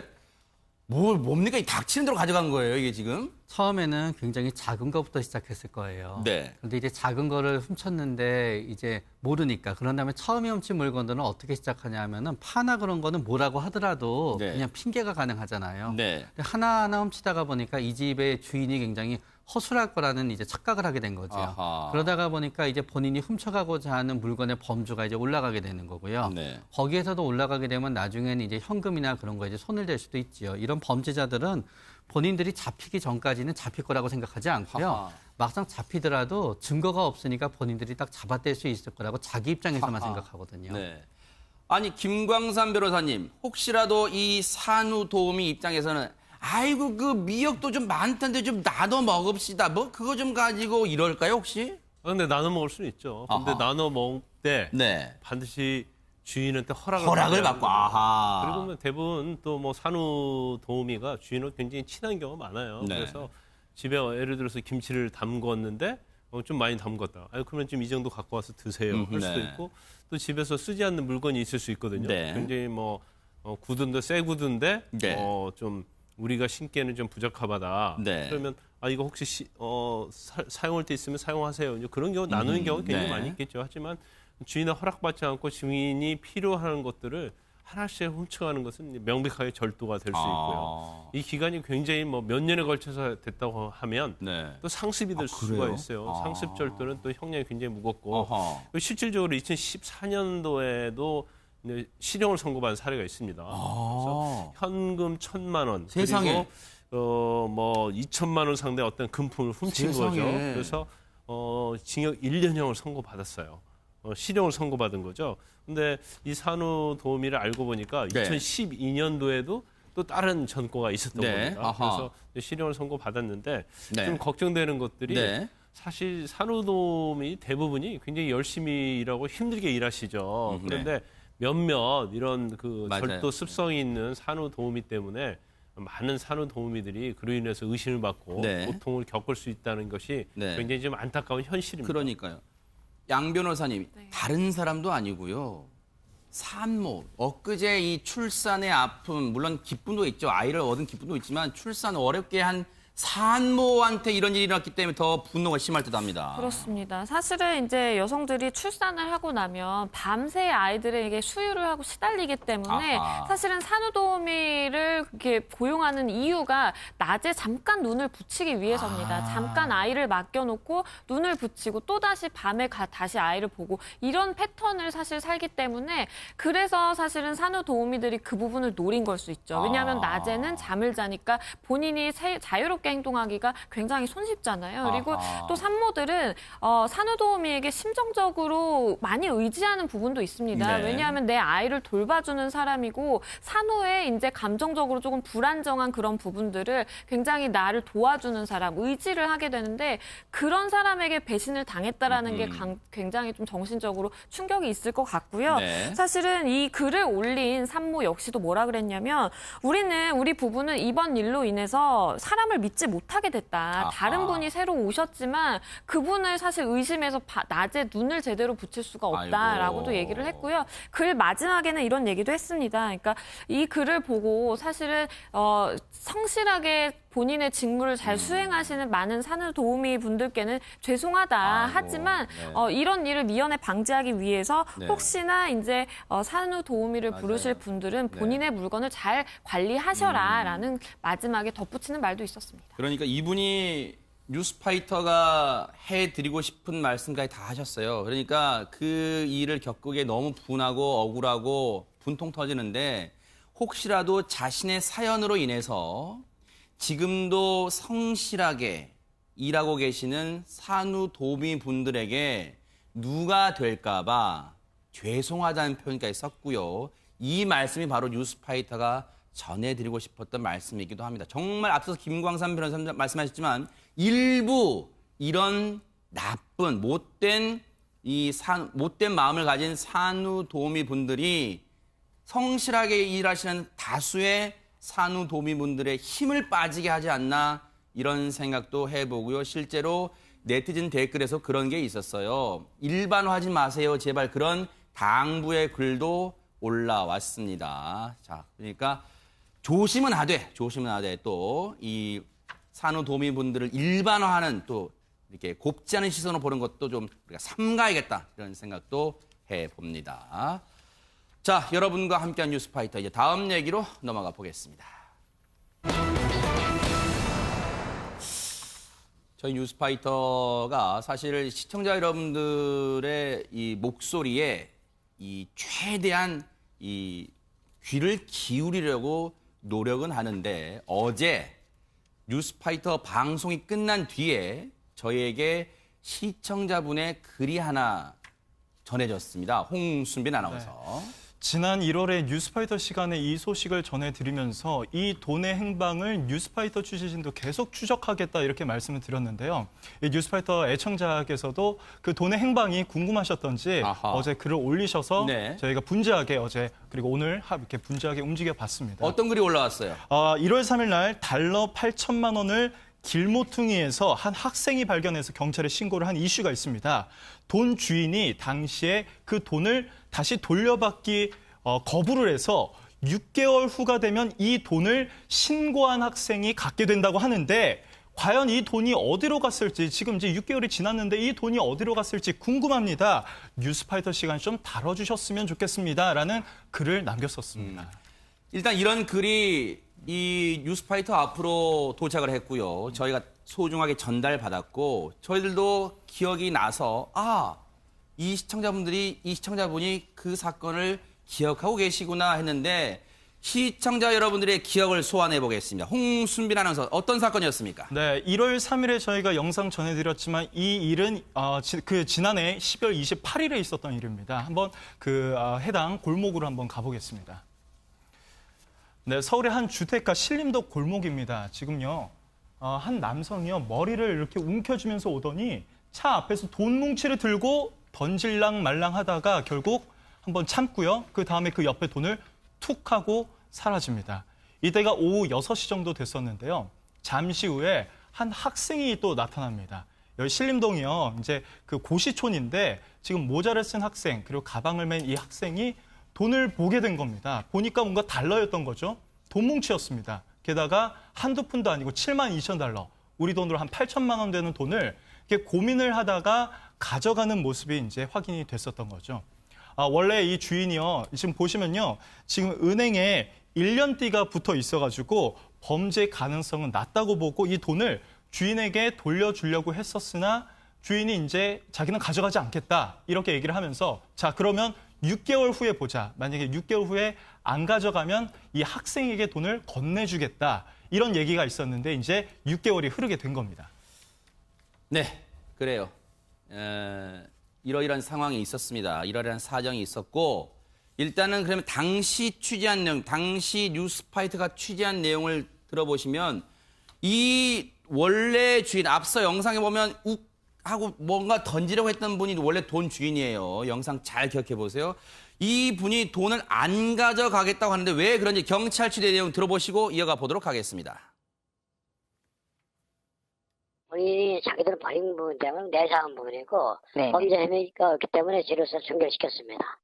S1: 뭡니까? 이 닥치는 대로 가져간 거예요, 이게 지금?
S7: 처음에는 굉장히 작은 것부터 시작했을 거예요.
S1: 네.
S7: 근데 이제 작은 거를 훔쳤는데 이제 모르니까 그런 다음에 처음에 훔친 물건들은 어떻게 시작하냐 하면은 파나 그런 거는 뭐라고 하더라도
S1: 네.
S7: 그냥 핑계가 가능하잖아요.
S1: 네.
S7: 근데 하나하나 훔치다가 보니까 이 집의 주인이 굉장히 허술할 거라는 이제 착각을 하게 된 거죠.
S1: 아하.
S7: 그러다가 보니까 이제 본인이 훔쳐가고자 하는 물건의 범주가 이제 올라가게 되는 거고요.
S1: 네.
S7: 거기에서도 올라가게 되면 나중에는 이제 현금이나 그런 거에 이제 손을 댈 수도 있지요. 이런 범죄자들은 본인들이 잡히기 전까지는 잡힐 거라고 생각하지 않고요.
S1: 하하.
S7: 막상 잡히더라도 증거가 없으니까 본인들이 딱 잡아댈 수 있을 거라고 자기 입장에서만
S1: 하하.
S7: 생각하거든요.
S1: 네. 아니, 김광삼 변호사님, 혹시라도 이 산후도우미 입장에서는 아이고, 그 미역도 좀 많던데 좀 나눠 먹읍시다. 뭐 그거 좀 가지고 이럴까요, 혹시?
S6: 근데 나눠 먹을 수는 있죠. 근데
S1: 아하.
S6: 나눠 먹을 때
S1: 네.
S6: 반드시 주인한테 허락을
S1: 허락을
S6: 받아야
S1: 받고,
S6: 합니다.
S1: 아하.
S6: 그리고 뭐 대부분 또 뭐 산후도우미가 주인과 굉장히 친한 경우가 많아요.
S1: 네.
S6: 그래서 집에 예를 들어서 김치를 담궜는데 좀 많이 담궜다. 그러면 좀 이 정도 갖고 와서 드세요. 할 수도
S1: 네.
S6: 있고 또 집에서 쓰지 않는 물건이 있을 수 있거든요.
S1: 네.
S6: 굉장히 뭐 굳은데 새 굳은데
S1: 네.
S6: 좀 우리가 신기에는 좀 부적합하다.
S1: 네.
S6: 그러면 이거 혹시 사용할 때 있으면 사용하세요. 이제 그런 경우 나누는 경우가 굉장히
S1: 네.
S6: 많이 있겠죠. 하지만 주인의 허락받지 않고 주인이 필요한 것들을 하나씩 훔쳐가는 것은 명백하게 절도가 될 수 있고요. 이 기간이 굉장히 뭐 몇 년에 걸쳐서 됐다고 하면
S1: 네.
S6: 또 상습이 될 수가
S1: 그래요?
S6: 있어요. 상습 절도는 또 형량이 굉장히 무겁고
S1: 어허.
S6: 실질적으로 2014년도에도 실형을 선고받은 사례가 있습니다. 그래서 현금 1,000만 원
S1: 세상에.
S6: 그리고 뭐 2천만 원 상당의 어떤 금품을 훔친
S1: 세상에.
S6: 거죠. 그래서 징역 1년형을 선고받았어요. 실형을 선고받은 거죠. 근데 이 산후도우미를 알고 보니까
S1: 네.
S6: 2012년도에도 또 다른 전과가 있었던
S1: 네.
S6: 겁니다.
S1: 아하.
S6: 그래서 실형을 선고받았는데
S1: 네.
S6: 좀 걱정되는 것들이
S1: 네.
S6: 사실 산후도우미 대부분이 굉장히 열심히 일하고 힘들게 일하시죠. 그런데 몇몇 이런 그
S1: 맞아요.
S6: 절도 습성이 있는 산후도우미 때문에 많은 산후도우미들이 그로 인해서 의심을 받고
S1: 네.
S6: 고통을 겪을 수 있다는 것이
S1: 네.
S6: 굉장히 좀 안타까운 현실입니다.
S1: 그러니까요. 양 변호사님, 다른 사람도 아니고요. 산모, 엊그제 이 출산의 아픔, 물론 기쁨도 있죠. 아이를 얻은 기쁨도 있지만 출산 어렵게 한 산모한테 이런 일이 일어났기 때문에 더 분노가 심할 듯 합니다.
S5: 그렇습니다. 사실은 이제 여성들이 출산을 하고 나면 밤새 아이들에게 수유를 하고 시달리기 때문에
S1: 아하.
S5: 사실은 산후도우미를 이렇게 고용하는 이유가 낮에 잠깐 눈을 붙이기 위해서입니다. 잠깐 아이를 맡겨놓고 눈을 붙이고 또다시 밤에 다시 아이를 보고 이런 패턴을 사실 살기 때문에 그래서 사실은 산후도우미들이 그 부분을 노린 걸 수 있죠. 왜냐하면 낮에는 잠을 자니까 본인이 자유롭게 행동하기가 굉장히 손쉽잖아요. 그리고
S1: 아하.
S5: 또 산모들은 산후도우미에게 심정적으로 많이 의지하는 부분도 있습니다.
S1: 네.
S5: 왜냐하면 내 아이를 돌봐주는 사람이고 산후에 이제 감정적으로 조금 불안정한 그런 부분들을 굉장히 나를 도와주는 사람, 의지를 하게 되는데 그런 사람에게 배신을 당했다라는 게 굉장히 좀 정신적으로 충격이 있을 것 같고요.
S1: 네.
S5: 사실은 이 글을 올린 산모 역시도 뭐라 그랬냐면 우리 부부는 이번 일로 인해서 사람을 믿지 못하게 됐다.
S1: 아하.
S5: 다른 분이 새로 오셨지만 그분을 사실 의심해서 낮에 눈을 제대로 붙일 수가 없다라고도
S1: 아이고.
S5: 얘기를 했고요. 글 마지막에는 이런 얘기도 했습니다. 그러니까 이 글을 보고 사실은 성실하게 본인의 직무를 잘 수행하시는 많은 산후도우미 분들께는 죄송하다.
S1: 아이고,
S5: 하지만
S1: 네.
S5: 이런 일을 미연에 방지하기 위해서
S1: 네.
S5: 혹시나 이제 산후도우미를
S1: 맞아요.
S5: 부르실 분들은
S1: 네.
S5: 본인의 물건을 잘 관리하셔라라는 마지막에 덧붙이는 말도 있었습니다.
S1: 그러니까 이분이 뉴스파이터가 해드리고 싶은 말씀까지 다 하셨어요. 그러니까 그 일을 겪기에 너무 분하고 억울하고 분통 터지는데 혹시라도 자신의 사연으로 인해서 지금도 성실하게 일하고 계시는 산후도우미 분들에게 누가 될까 봐 죄송하다는 표현까지 썼고요. 이 말씀이 바로 뉴스파이터가 전해드리고 싶었던 말씀이기도 합니다. 정말 앞서서 김광삼 변호사님 말씀하셨지만 일부 이런 나쁜 못된 마음을 가진 산후도우미 분들이 성실하게 일하시는 다수의 산후도우미 분들의 힘을 빠지게 하지 않나 이런 생각도 해보고요. 실제로 네티즌 댓글에서 그런 게 있었어요. 일반화하지 마세요. 제발 그런 당부의 글도 올라왔습니다. 자, 그러니까 조심은 하되 또 이 산후도우미 분들을 일반화하는 또 이렇게 곱지 않은 시선으로 보는 것도 좀 우리가 삼가야겠다 이런 생각도 해봅니다. 자, 여러분과 함께한 뉴스파이터 이제 다음 얘기로 넘어가 보겠습니다. 저희 뉴스파이터가 사실 시청자 여러분들의 이 목소리에 이 최대한 이 귀를 기울이려고 노력은 하는데 어제 뉴스파이터 방송이 끝난 뒤에 저희에게 시청자분의 글이 하나 전해졌습니다. 홍순빈 아나운서.
S2: 네. 지난 1월에 뉴스파이터 시간에 이 소식을 전해드리면서 이 돈의 행방을 뉴스파이터 취재진도 계속 추적하겠다 이렇게 말씀을 드렸는데요. 이 뉴스파이터 애청자께서도 그 돈의 행방이 궁금하셨던지
S1: 아하.
S2: 어제 글을 올리셔서
S1: 네.
S2: 저희가 분주하게 어제 그리고 오늘 이렇게 분주하게 움직여봤습니다.
S1: 어떤 글이 올라왔어요?
S2: 1월 3일 날 달러 8천만 원을 길모퉁이에서 한 학생이 발견해서 경찰에 신고를 한 이슈가 있습니다. 돈 주인이 당시에 그 돈을 다시 돌려받기 거부를 해서 6개월 후가 되면 이 돈을 신고한 학생이 갖게 된다고 하는데 과연 이 돈이 어디로 갔을지 지금 이제 6개월이 지났는데 이 돈이 어디로 갔을지 궁금합니다. 뉴스파이터 시간 좀 다뤄주셨으면 좋겠습니다라는 글을 남겼었습니다.
S1: 일단 이런 글이 이 뉴스파이터 앞으로 도착을 했고요. 저희가 소중하게 전달받았고 저희들도 기억이 나서 이 시청자분이 그 사건을 기억하고 계시구나 했는데 시청자 여러분들의 기억을 소환해 보겠습니다. 홍순빈 아나운서 어떤 사건이었습니까?
S2: 네, 1월 3일에 저희가 영상 전해드렸지만 이 일은 지난해 12월 28일에 있었던 일입니다. 한번 해당 골목으로 한번 가보겠습니다. 네, 서울의 한 주택가 신림동 골목입니다. 지금요, 한 남성이요, 머리를 이렇게 움켜쥐면서 오더니 차 앞에서 돈 뭉치를 들고 던질랑 말랑 하다가 결국 한번 참고요. 그 다음에 그 옆에 돈을 툭 하고 사라집니다. 이때가 오후 6시 정도 됐었는데요. 잠시 후에 한 학생이 또 나타납니다. 여기 신림동이요, 이제 그 고시촌인데 지금 모자를 쓴 학생, 그리고 가방을 맨 이 학생이 돈을 보게 된 겁니다. 보니까 뭔가 달러였던 거죠. 돈 뭉치였습니다. 게다가 한두 푼도 아니고 72,000달러, 우리 돈으로 한 8천만 원 되는 돈을 이렇게 고민을 하다가 가져가는 모습이 이제 확인이 됐었던 거죠. 원래 이 주인이요, 지금 보시면요, 지금 은행에 1년띠가 붙어 있어가지고 범죄 가능성은 낮다고 보고 이 돈을 주인에게 돌려주려고 했었으나 주인이 이제 자기는 가져가지 않겠다 이렇게 얘기를 하면서 자, 그러면 6개월 후에 보자. 만약에 6개월 후에 안 가져가면 이 학생에게 돈을 건네주겠다. 이런 얘기가 있었는데 이제 6개월이 흐르게 된 겁니다.
S1: 네, 그래요. 이러이러한 상황이 있었습니다. 이러이러한 사정이 있었고 일단은 그러면 당시 취재한 내용, 당시 뉴스파이터가 취재한 내용을 들어보시면 이 원래 주인, 앞서 영상에 보면 욱 하고 뭔가 던지려고 했던 분이 원래 돈 주인이에요. 영상 잘 기억해 보세요. 이 분이 돈을 안 가져가겠다고 하는데 왜 그런지 경찰 취재 내용 들어보시고 이어가 보도록 하겠습니다.
S12: 본인이 자기들은 버린 부분 때문에 내사한 부분이고 범죄 혐의가 없기 때문에 지로서 종결시켰습니다.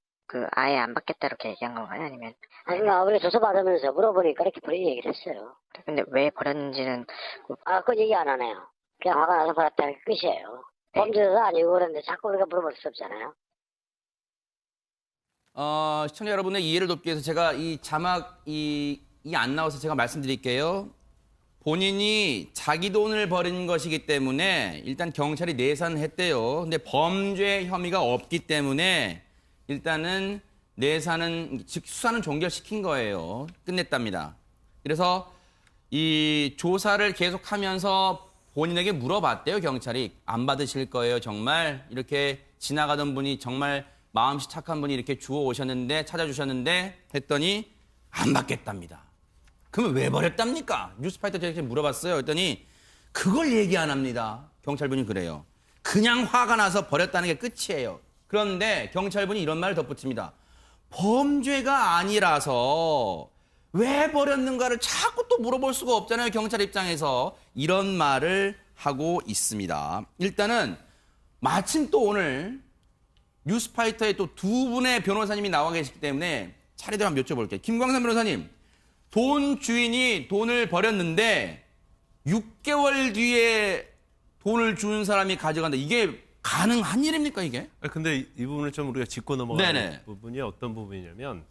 S13: 아예 안 받겠다 이렇게 얘기한 건가요? 아니면?
S12: 아니면 우리 조사받으면서 물어보니까 이렇게 본인이 얘기를 했어요.
S13: 근데 왜 버렸는지는?
S12: 그건 얘기 안 하네요. 그냥 화가 나서 버렸다는 게 끝이에요. 범죄도 아니고 그런데 자꾸 우리가 물어볼 수 없잖아요.
S1: 시청자 여러분의 이해를 돕기 위해서 제가 이 자막이 안 나와서 제가 말씀드릴게요. 본인이 자기 돈을 버린 것이기 때문에 일단 경찰이 내산했대요. 근데 범죄 혐의가 없기 때문에 일단은 내산은, 즉 수사는 종결시킨 거예요. 끝냈답니다. 그래서 이 조사를 계속하면서 본인에게 물어봤대요, 경찰이. 안 받으실 거예요, 정말? 이렇게 지나가던 분이 정말 마음씨 착한 분이 이렇게 주워 오셨는데, 찾아주셨는데 했더니 안 받겠답니다. 그러면 왜 버렸답니까? 뉴스파이터 제가 물어봤어요. 했더니 그걸 얘기 안 합니다. 경찰분이 그래요. 그냥 화가 나서 버렸다는 게 끝이에요. 그런데 경찰분이 이런 말을 덧붙입니다. 범죄가 아니라서 왜 버렸는가를 자꾸 또 물어볼 수가 없잖아요. 경찰 입장에서. 이런 말을 하고 있습니다. 일단은 마침 또 오늘 뉴스파이터에 또 두 분의 변호사님이 나와 계시기 때문에 차례대로 한번 여쭤볼게요. 김광삼 변호사님, 돈 주인이 돈을 버렸는데 6개월 뒤에 돈을 준 사람이 가져간다. 이게 가능한 일입니까, 이게?
S6: 근데 이 부분을 좀 우리가 짚고 넘어가는 부분이 어떤 부분이냐면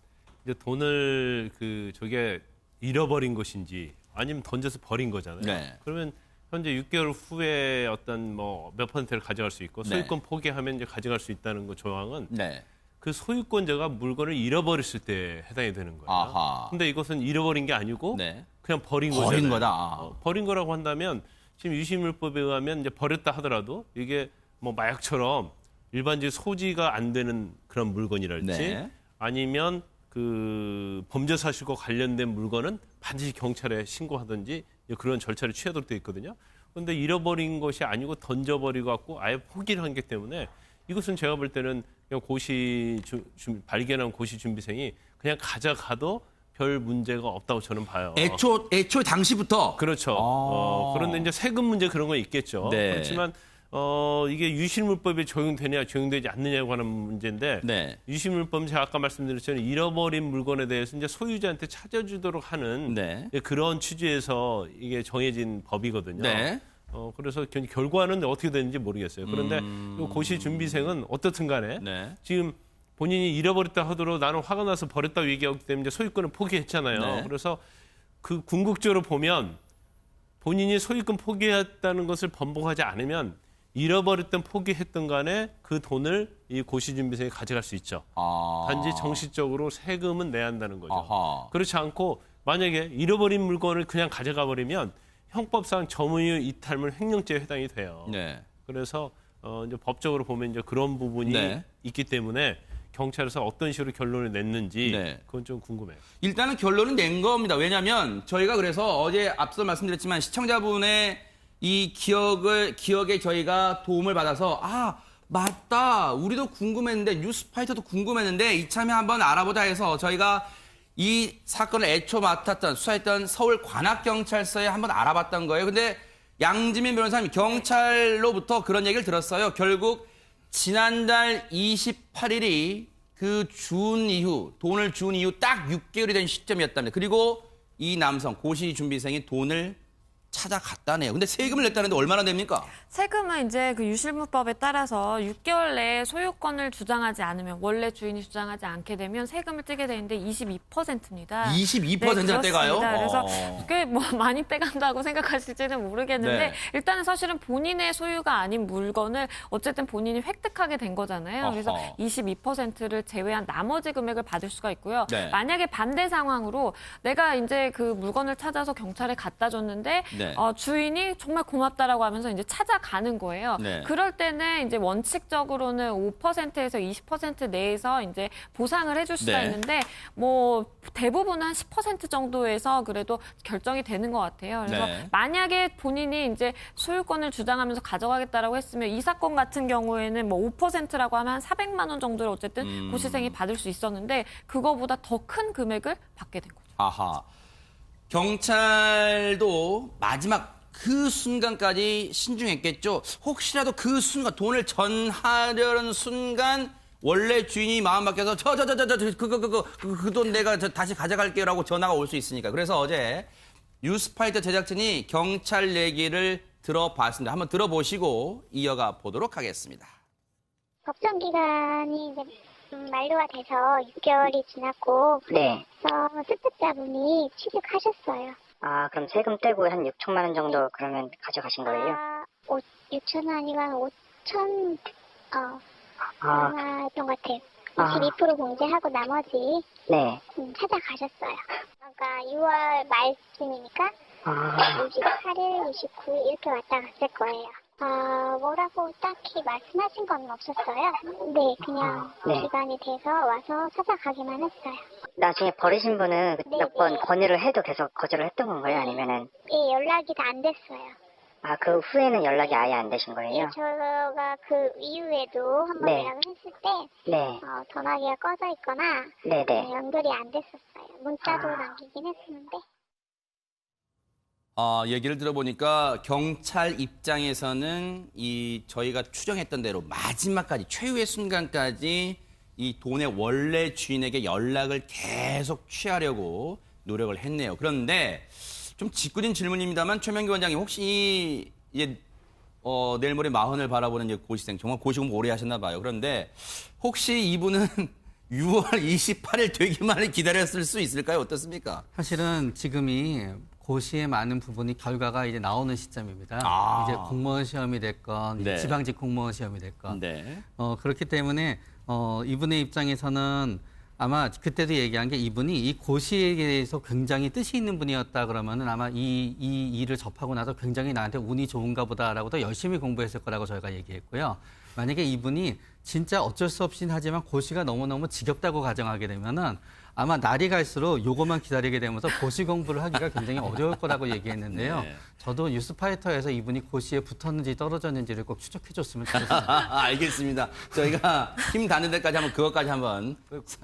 S6: 이제 돈을 저게 잃어버린 것인지 아니면 던져서 버린 거잖아요.
S1: 네.
S6: 그러면 현재 6개월 후에 어떤 몇 %를 가져갈 수 있고 소유권 포기하면 이제 가져갈 수 있다는 거 조항은 그 소유권자가 물건을 잃어버렸을 때 해당이 되는 거예요. 근데 이것은 잃어버린 게 아니고 그냥 버린 거잖아요.
S1: 버린 거다.
S6: 버린 거라고 한다면 지금 유실물법에 의하면 이제 버렸다 하더라도 이게 마약처럼 일반적인 소지가 안 되는 그런 물건이랄지 아니면 그 범죄 사실과 관련된 물건은 반드시 경찰에 신고하든지 그런 절차를 취하도록 되어 있거든요. 그런데 잃어버린 것이 아니고 던져버리고 갖고 아예 포기를 한 게 때문에 이것은 제가 볼 때는 그냥 발견한 고시 준비생이 그냥 가져가도 별 문제가 없다고 저는 봐요.
S1: 애초 당시부터?
S6: 그렇죠. 그런데 이제 세금 문제 그런 건 있겠죠. 그렇지만 이게 유실물법에 적용되지 않느냐고 하는 문제인데 유실물법 제가 아까 말씀드렸잖아요. 잃어버린 물건에 대해서 이제 소유자한테 찾아주도록 하는 그런 취지에서 이게 정해진 법이거든요. 그래서 결과는 어떻게 되는지 모르겠어요. 그런데 고시 준비생은 어떻든 간에 지금 본인이 잃어버렸다 하더라도 나는 화가 나서 버렸다고 얘기하기 때문에 소유권을 포기했잖아요. 그래서 그 궁극적으로 보면 본인이 소유권 포기했다는 것을 번복하지 않으면 잃어버렸던 포기했던 간에 그 돈을 이 고시준비생이 가져갈 수 있죠. 단지 정식적으로 세금은 내야 한다는 거죠. 그렇지 않고 만약에 잃어버린 물건을 그냥 가져가 버리면 형법상 점유유 이탈물 횡령죄에 해당이 돼요. 그래서 이제 법적으로 보면 이제 그런 부분이 있기 때문에 경찰에서 어떤 식으로 결론을 냈는지
S1: 네.
S6: 그건 좀 궁금해요.
S1: 일단은 결론은 낸 겁니다. 왜냐하면 저희가 그래서 어제 앞서 말씀드렸지만 시청자분의 이 기억에 저희가 도움을 받아서 맞다. 우리도 궁금했는데 뉴스파이터도 궁금했는데 이참에 한번 알아보자 해서 저희가 이 사건을 애초 맡았던 수사했던 서울 관악경찰서에 한번 알아봤던 거예요. 근데 양지민 변호사님 경찰로부터 그런 얘기를 들었어요. 결국 지난달 28일이 돈을 준 이후 딱 6개월이 된 시점이었답니다. 그리고 이 남성 고시 준비생이 돈을 찾아갔다네요. 근데 세금을 냈다는데 얼마나 됩니까?
S5: 세금은 이제 그 유실무법에 따라서 6개월 내에 소유권을 주장하지 않으면 원래 주인이 주장하지 않게 되면 세금을 떼게 되는데 22%입니다.
S1: 22%나 떼가요?
S5: 그래서 꽤 많이 떼간다고 생각하실지는 모르겠는데
S1: 네.
S5: 일단은 사실은 본인의 소유가 아닌 물건을 어쨌든 본인이 획득하게 된 거잖아요. 그래서 22%를 제외한 나머지 금액을 받을 수가 있고요.
S1: 네.
S5: 만약에 반대 상황으로 내가 이제 그 물건을 찾아서 경찰에 갖다 줬는데
S1: 네.
S5: 주인이 정말 고맙다라고 하면서 이제 찾아가는 거예요.
S1: 네.
S5: 그럴 때는 이제 원칙적으로는 5%에서 20% 내에서 이제 보상을 해줄 수가
S1: 네.
S5: 있는데 대부분은 한 10% 정도에서 그래도 결정이 되는 것 같아요. 그래서
S1: 네.
S5: 만약에 본인이 이제 소유권을 주장하면서 가져가겠다라고 했으면 이 사건 같은 경우에는 5%라고 하면 한 400만 원 정도를 어쨌든 고시생이 받을 수 있었는데 그거보다 더 큰 금액을 받게 된 거죠.
S1: 아하. 경찰도 마지막 그 순간까지 신중했겠죠. 혹시라도 그 순간 돈을 전하려는 순간 원래 주인이 마음 바뀌어서 그 돈 내가 다시 가져갈게요라고 전화가 올 수 있으니까. 그래서 어제 뉴스파이터 제작진이 경찰 얘기를 들어봤습니다. 한번 들어보시고 이어가 보도록 하겠습니다.
S11: 법정 기간이 이제 만료가 돼서 6개월이 지났고
S13: 네.
S11: 그래서 스태프자분이 취득하셨어요.
S13: 아, 그럼 세금 떼고 한 6천만 원 정도 그러면 가져가신 거예요?
S11: 6천 아니고 한 5천 얼마였던 것 같아요. 22% 공제하고 나머지
S13: 네.
S11: 찾아가셨어요. 그러니까 6월 말쯤이니까 28일, 29일 이렇게 왔다 갔을 거예요. 뭐라고 딱히 말씀하신 건 없었어요. 네, 그냥 기간이 돼서 와서 찾아가기만 했어요.
S13: 나중에 버리신 분은 몇 번 권유를 해도 계속 거절을 했던 건가요? 아니면은?
S11: 예, 연락이 다 안 됐어요.
S13: 아, 그 후에는 연락이 아예 안 되신 거예요?
S11: 예, 제가 그 이후에도 한번
S13: 네.
S11: 연락을 했을 때
S13: 네.
S11: 전화기가 꺼져 있거나
S13: 네네.
S11: 연결이 안 됐었어요. 문자도 남기긴 했었는데.
S1: 얘기를 들어보니까 경찰 입장에서는 저희가 추정했던 대로 마지막까지 최후의 순간까지 이 돈의 원래 주인에게 연락을 계속 취하려고 노력을 했네요. 그런데 좀 짓궂은 질문입니다만 최명기 원장님 혹시 내일 모레 마흔을 바라보는 고시생 정말 고시 공부 오래 하셨나 봐요. 그런데 혹시 이분은 6월 28일 되기만을 기다렸을 수 있을까요? 어떻습니까?
S7: 사실은 지금이 고시의 많은 부분이 결과가 이제 나오는 시점입니다. 이제 공무원 시험이 됐건
S1: 네.
S7: 지방직 공무원 시험이 됐건
S1: 네.
S7: 그렇기 때문에 이분의 입장에서는 아마 그때도 얘기한 게 이분이 이 고시에 대해서 굉장히 뜻이 있는 분이었다 그러면은 아마 이 일을 접하고 나서 굉장히 나한테 운이 좋은가 보다라고 더 열심히 공부했을 거라고 저희가 얘기했고요. 만약에 이분이 진짜 어쩔 수 없이 하지만 고시가 너무너무 지겹다고 가정하게 되면은 아마 날이 갈수록 요것만 기다리게 되면서 고시 공부를 하기가 굉장히 어려울 거라고 얘기했는데요.
S1: 네.
S7: 저도 뉴스파이터에서 이분이 고시에 붙었는지 떨어졌는지를 꼭 추적해 줬으면 좋겠습니다.
S1: 알겠습니다. 저희가 힘 닿는 데까지 한번 그것까지 한번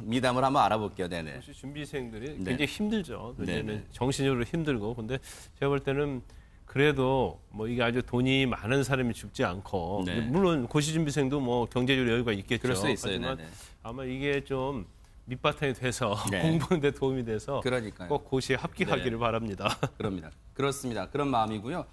S1: 미담을 한번 알아볼게요. 네네.
S6: 고시 준비생들이
S1: 네.
S6: 굉장히 힘들죠. 왜냐하면
S1: 네네.
S6: 정신적으로 힘들고. 근데 제가 볼 때는 그래도 이게 아주 돈이 많은 사람이 죽지 않고
S1: 네.
S6: 물론 고시 준비생도 경제적 여유가 있겠죠.
S1: 그럴 수 있어요.
S6: 하지만
S1: 네네.
S6: 아마 이게 좀 밑바탕이 돼서
S1: 네.
S6: 공부하는 데 도움이 돼서
S1: 그러니까요.
S6: 꼭 고시에 합격하기를
S1: 네.
S6: 바랍니다.
S1: 그렇습니다. 그런 마음이고요.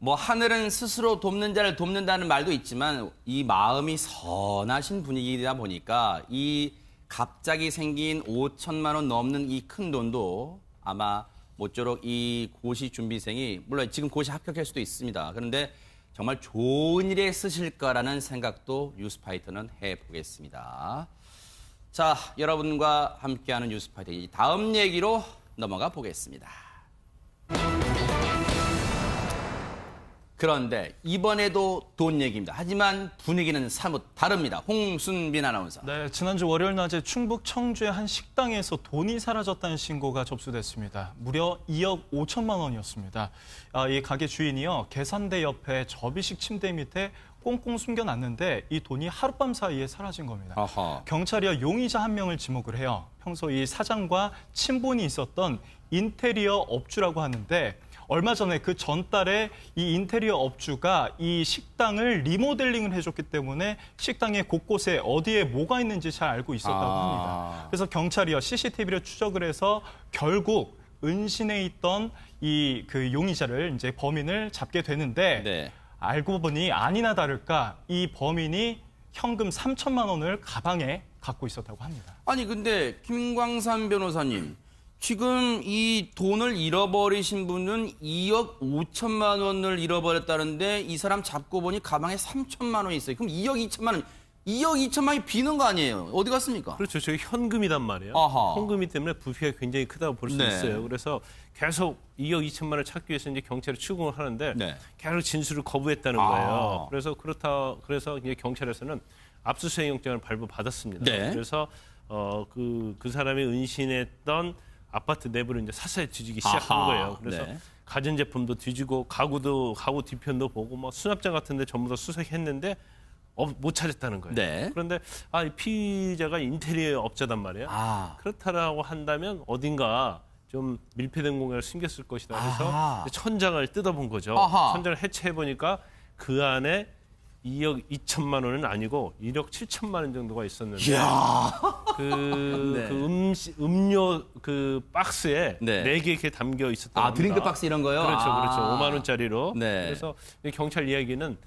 S1: 하늘은 스스로 돕는 자를 돕는다는 말도 있지만 이 마음이 선하신 분위기다 보니까 이 갑자기 생긴 5천만 원 넘는 이 큰 돈도 아마 모쪼록 이 고시 준비생이 물론 지금 고시 합격할 수도 있습니다. 그런데 정말 좋은 일에 쓰실 거라는 생각도 뉴스파이터는 해보겠습니다. 자, 여러분과 함께하는 뉴스파이터 다음 얘기로 넘어가 보겠습니다. 그런데 이번에도 돈 얘기입니다. 하지만 분위기는 사뭇 다릅니다. 홍순빈 아나운서.
S2: 네, 지난주 월요일 낮에 충북 청주의 한 식당에서 돈이 사라졌다는 신고가 접수됐습니다. 무려 2억 5천만 원이었습니다. 이 가게 주인이요, 계산대 옆에 접이식 침대 밑에 꽁꽁 숨겨놨는데 이 돈이 하룻밤 사이에 사라진 겁니다.
S1: 아하.
S2: 경찰이요, 용의자 한 명을 지목을 해요. 평소 이 사장과 친분이 있었던 인테리어 업주라고 하는데 얼마 전에 그 전달에 이 인테리어 업주가 이 식당을 리모델링을 해줬기 때문에 식당의 곳곳에 어디에 뭐가 있는지 잘 알고 있었다고 합니다. 그래서 경찰이요, CCTV를 추적을 해서 결국 은신에 있던 이 그 용의자를, 이제 범인을 잡게 되는데
S1: 네.
S2: 알고 보니 아니나 다를까 이 범인이 현금 3천만 원을 가방에 갖고 있었다고 합니다.
S1: 아니 근데 김광삼 변호사님, 지금 이 돈을 잃어버리신 분은 2억 5천만 원을 잃어버렸다는데 이 사람 잡고 보니 가방에 3천만 원이 있어요. 그럼 2억 2천만 원, 2억 2천만 원이 비는 거 아니에요? 어디 갔습니까?
S6: 그렇죠. 저게 현금이란 말이에요.
S1: 아하.
S6: 현금이 때문에 부피가 굉장히 크다고 볼 수
S1: 네.
S6: 있어요. 그래서 계속 2억 2천만 원을 찾기 위해서 이제 경찰이 추궁을 하는데
S1: 네.
S6: 계속 진술을 거부했다는 거예요. 그래서 이제 경찰에서는 압수수색 영장을 발부받았습니다.
S1: 네.
S6: 그래서 그 사람이 은신했던 아파트 내부를 이제 사사히 뒤지기 시작한
S1: 아하.
S6: 거예요. 그래서
S1: 네.
S6: 가전제품도 뒤지고 가구 뒤편도 보고 뭐 수납장 같은데 전부 다 수색했는데 못 찾았다는 거예요.
S1: 네.
S6: 그런데 이 피의자가 인테리어 업자단 말이에요. 그렇다라고 한다면 어딘가 좀 밀폐된 공간을 숨겼을 것이다. 그래서 천장을 뜯어본 거죠.
S1: 아하.
S6: 천장을 해체해 보니까 그 안에 2억 2천만 원은 아니고 1억 7천만 원 정도가 있었는데
S1: 네.
S6: 음료 그 박스에
S1: 네.
S6: 4개 이렇게 담겨 있었던 겁니다.
S1: 드링크 박스 이런 거요?
S6: 그렇죠. 5만 원짜리로.
S1: 네.
S6: 그래서 경찰 이야기는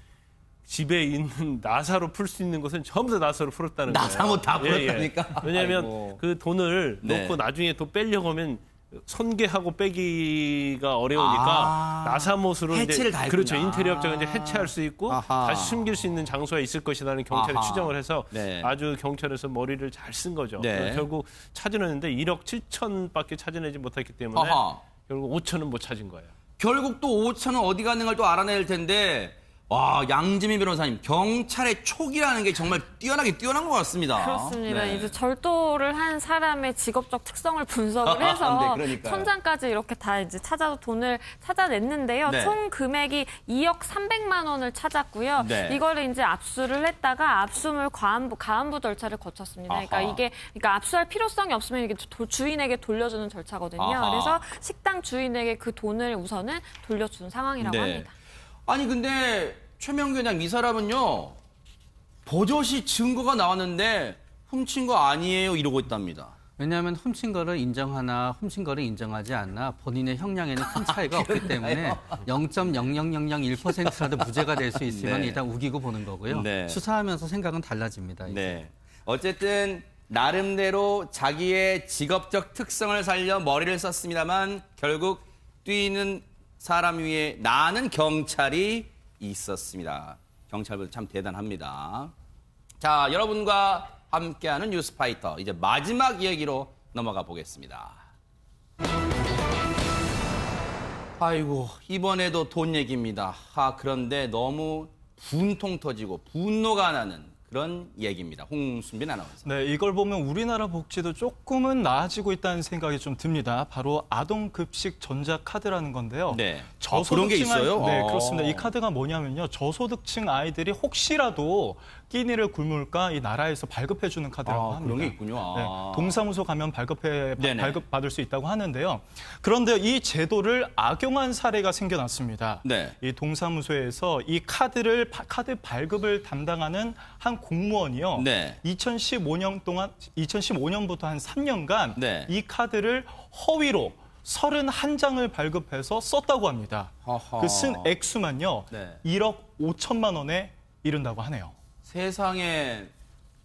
S6: 집에 있는 나사로 풀 수 있는 것은 전부 다 나사로 풀었다는 거예요.
S1: 나사로 다 풀었다니까?
S6: 왜냐하면
S1: 아이고.
S6: 그 돈을
S1: 네.
S6: 놓고 나중에 또 빼려고 하면 손괴하고 빼기가 어려우니까 나사못으로
S1: 해체를 다 했구나.
S6: 그렇죠. 인테리어 업자가 이제 해체할 수 있고
S1: 아하.
S6: 다시 숨길 수 있는 장소가 있을 것이라는 경찰이
S1: 아하.
S6: 추정을 해서
S1: 네.
S6: 아주 경찰에서 머리를 잘 쓴 거죠.
S1: 네.
S6: 그래서 결국 찾아냈는데 1억 7천밖에 찾아내지 못했기 때문에
S1: 아하.
S6: 결국 5천은 못 찾은 거예요.
S1: 결국 또 5천은 어디 가는 걸 또 알아낼 텐데, 와, 양지민 변호사님, 경찰의 촉이라는 게 정말 뛰어난 것 같습니다.
S5: 그렇습니다.
S1: 네.
S5: 이제 절도를 한 사람의 직업적 특성을 분석을 해서
S1: 네, 그러니까요.
S5: 천장까지 이렇게 다 이제 찾아서 돈을 찾아냈는데요.
S1: 네.
S5: 총 금액이 2억 300만 원을 찾았고요.
S1: 네.
S5: 이거를 이제 압수를 했다가 압수물 가안부 절차를 거쳤습니다. 그러니까
S1: 아하.
S5: 그러니까 압수할 필요성이 없으면 이게 주인에게 돌려주는 절차거든요.
S1: 아하.
S5: 그래서 식당 주인에게 그 돈을 우선은 돌려준 상황이라고
S1: 네.
S5: 합니다.
S1: 아니 근데 최명규 회장 이 사람은요, 버젓이 증거가 나왔는데 훔친 거 아니에요 이러고 있답니다.
S7: 왜냐하면 훔친 거를 인정하나 훔친 거를 인정하지 않나 본인의 형량에는 큰 차이가 없기 때문에 0.00001%라도 무죄가 될 수 있으면
S1: 네.
S7: 일단 우기고 보는 거고요.
S1: 네.
S7: 수사하면서 생각은 달라집니다. 이제.
S1: 네. 어쨌든 나름대로 자기의 직업적 특성을 살려 머리를 썼습니다만 결국 뛰는 사람 위에 나는 경찰이 있었습니다. 경찰분 참 대단합니다. 자, 여러분과 함께하는 뉴스파이터, 이제 마지막 얘기로 넘어가 보겠습니다. 아이고, 이번에도 돈 얘기입니다. 그런데 너무 분통 터지고 분노가 나는 그런 얘기입니다. 홍순빈 아나운서.
S2: 네, 이걸 보면 우리나라 복지도 조금은 나아지고 있다는 생각이 좀 듭니다. 바로 아동급식 전자카드라는 건데요.
S1: 네.
S2: 저소득층
S1: 그런 게 있어요?
S2: 네, 그렇습니다. 이 카드가 뭐냐면요. 저소득층 아이들이 혹시라도 끼니를 굶을까 이 나라에서 발급해주는 카드라고 합니다.
S1: 그런 게 있군요.
S2: 네, 동사무소 가면
S1: 네네.
S2: 발급받을 수 있다고 하는데요. 그런데 이 제도를 악용한 사례가 생겨났습니다.
S1: 네.
S2: 이 동사무소에서 이 카드 발급을 담당하는 한 공무원이요.
S1: 네.
S2: 2015년부터 한 3년간
S1: 네.
S2: 이 카드를 허위로 31장을 발급해서 썼다고 합니다. 그 쓴 액수만요.
S1: 네.
S2: 1억 5천만 원에 이른다고 하네요.
S1: 세상에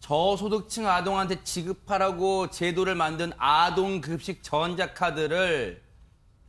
S1: 저소득층 아동한테 지급하라고 제도를 만든 아동급식 전자카드를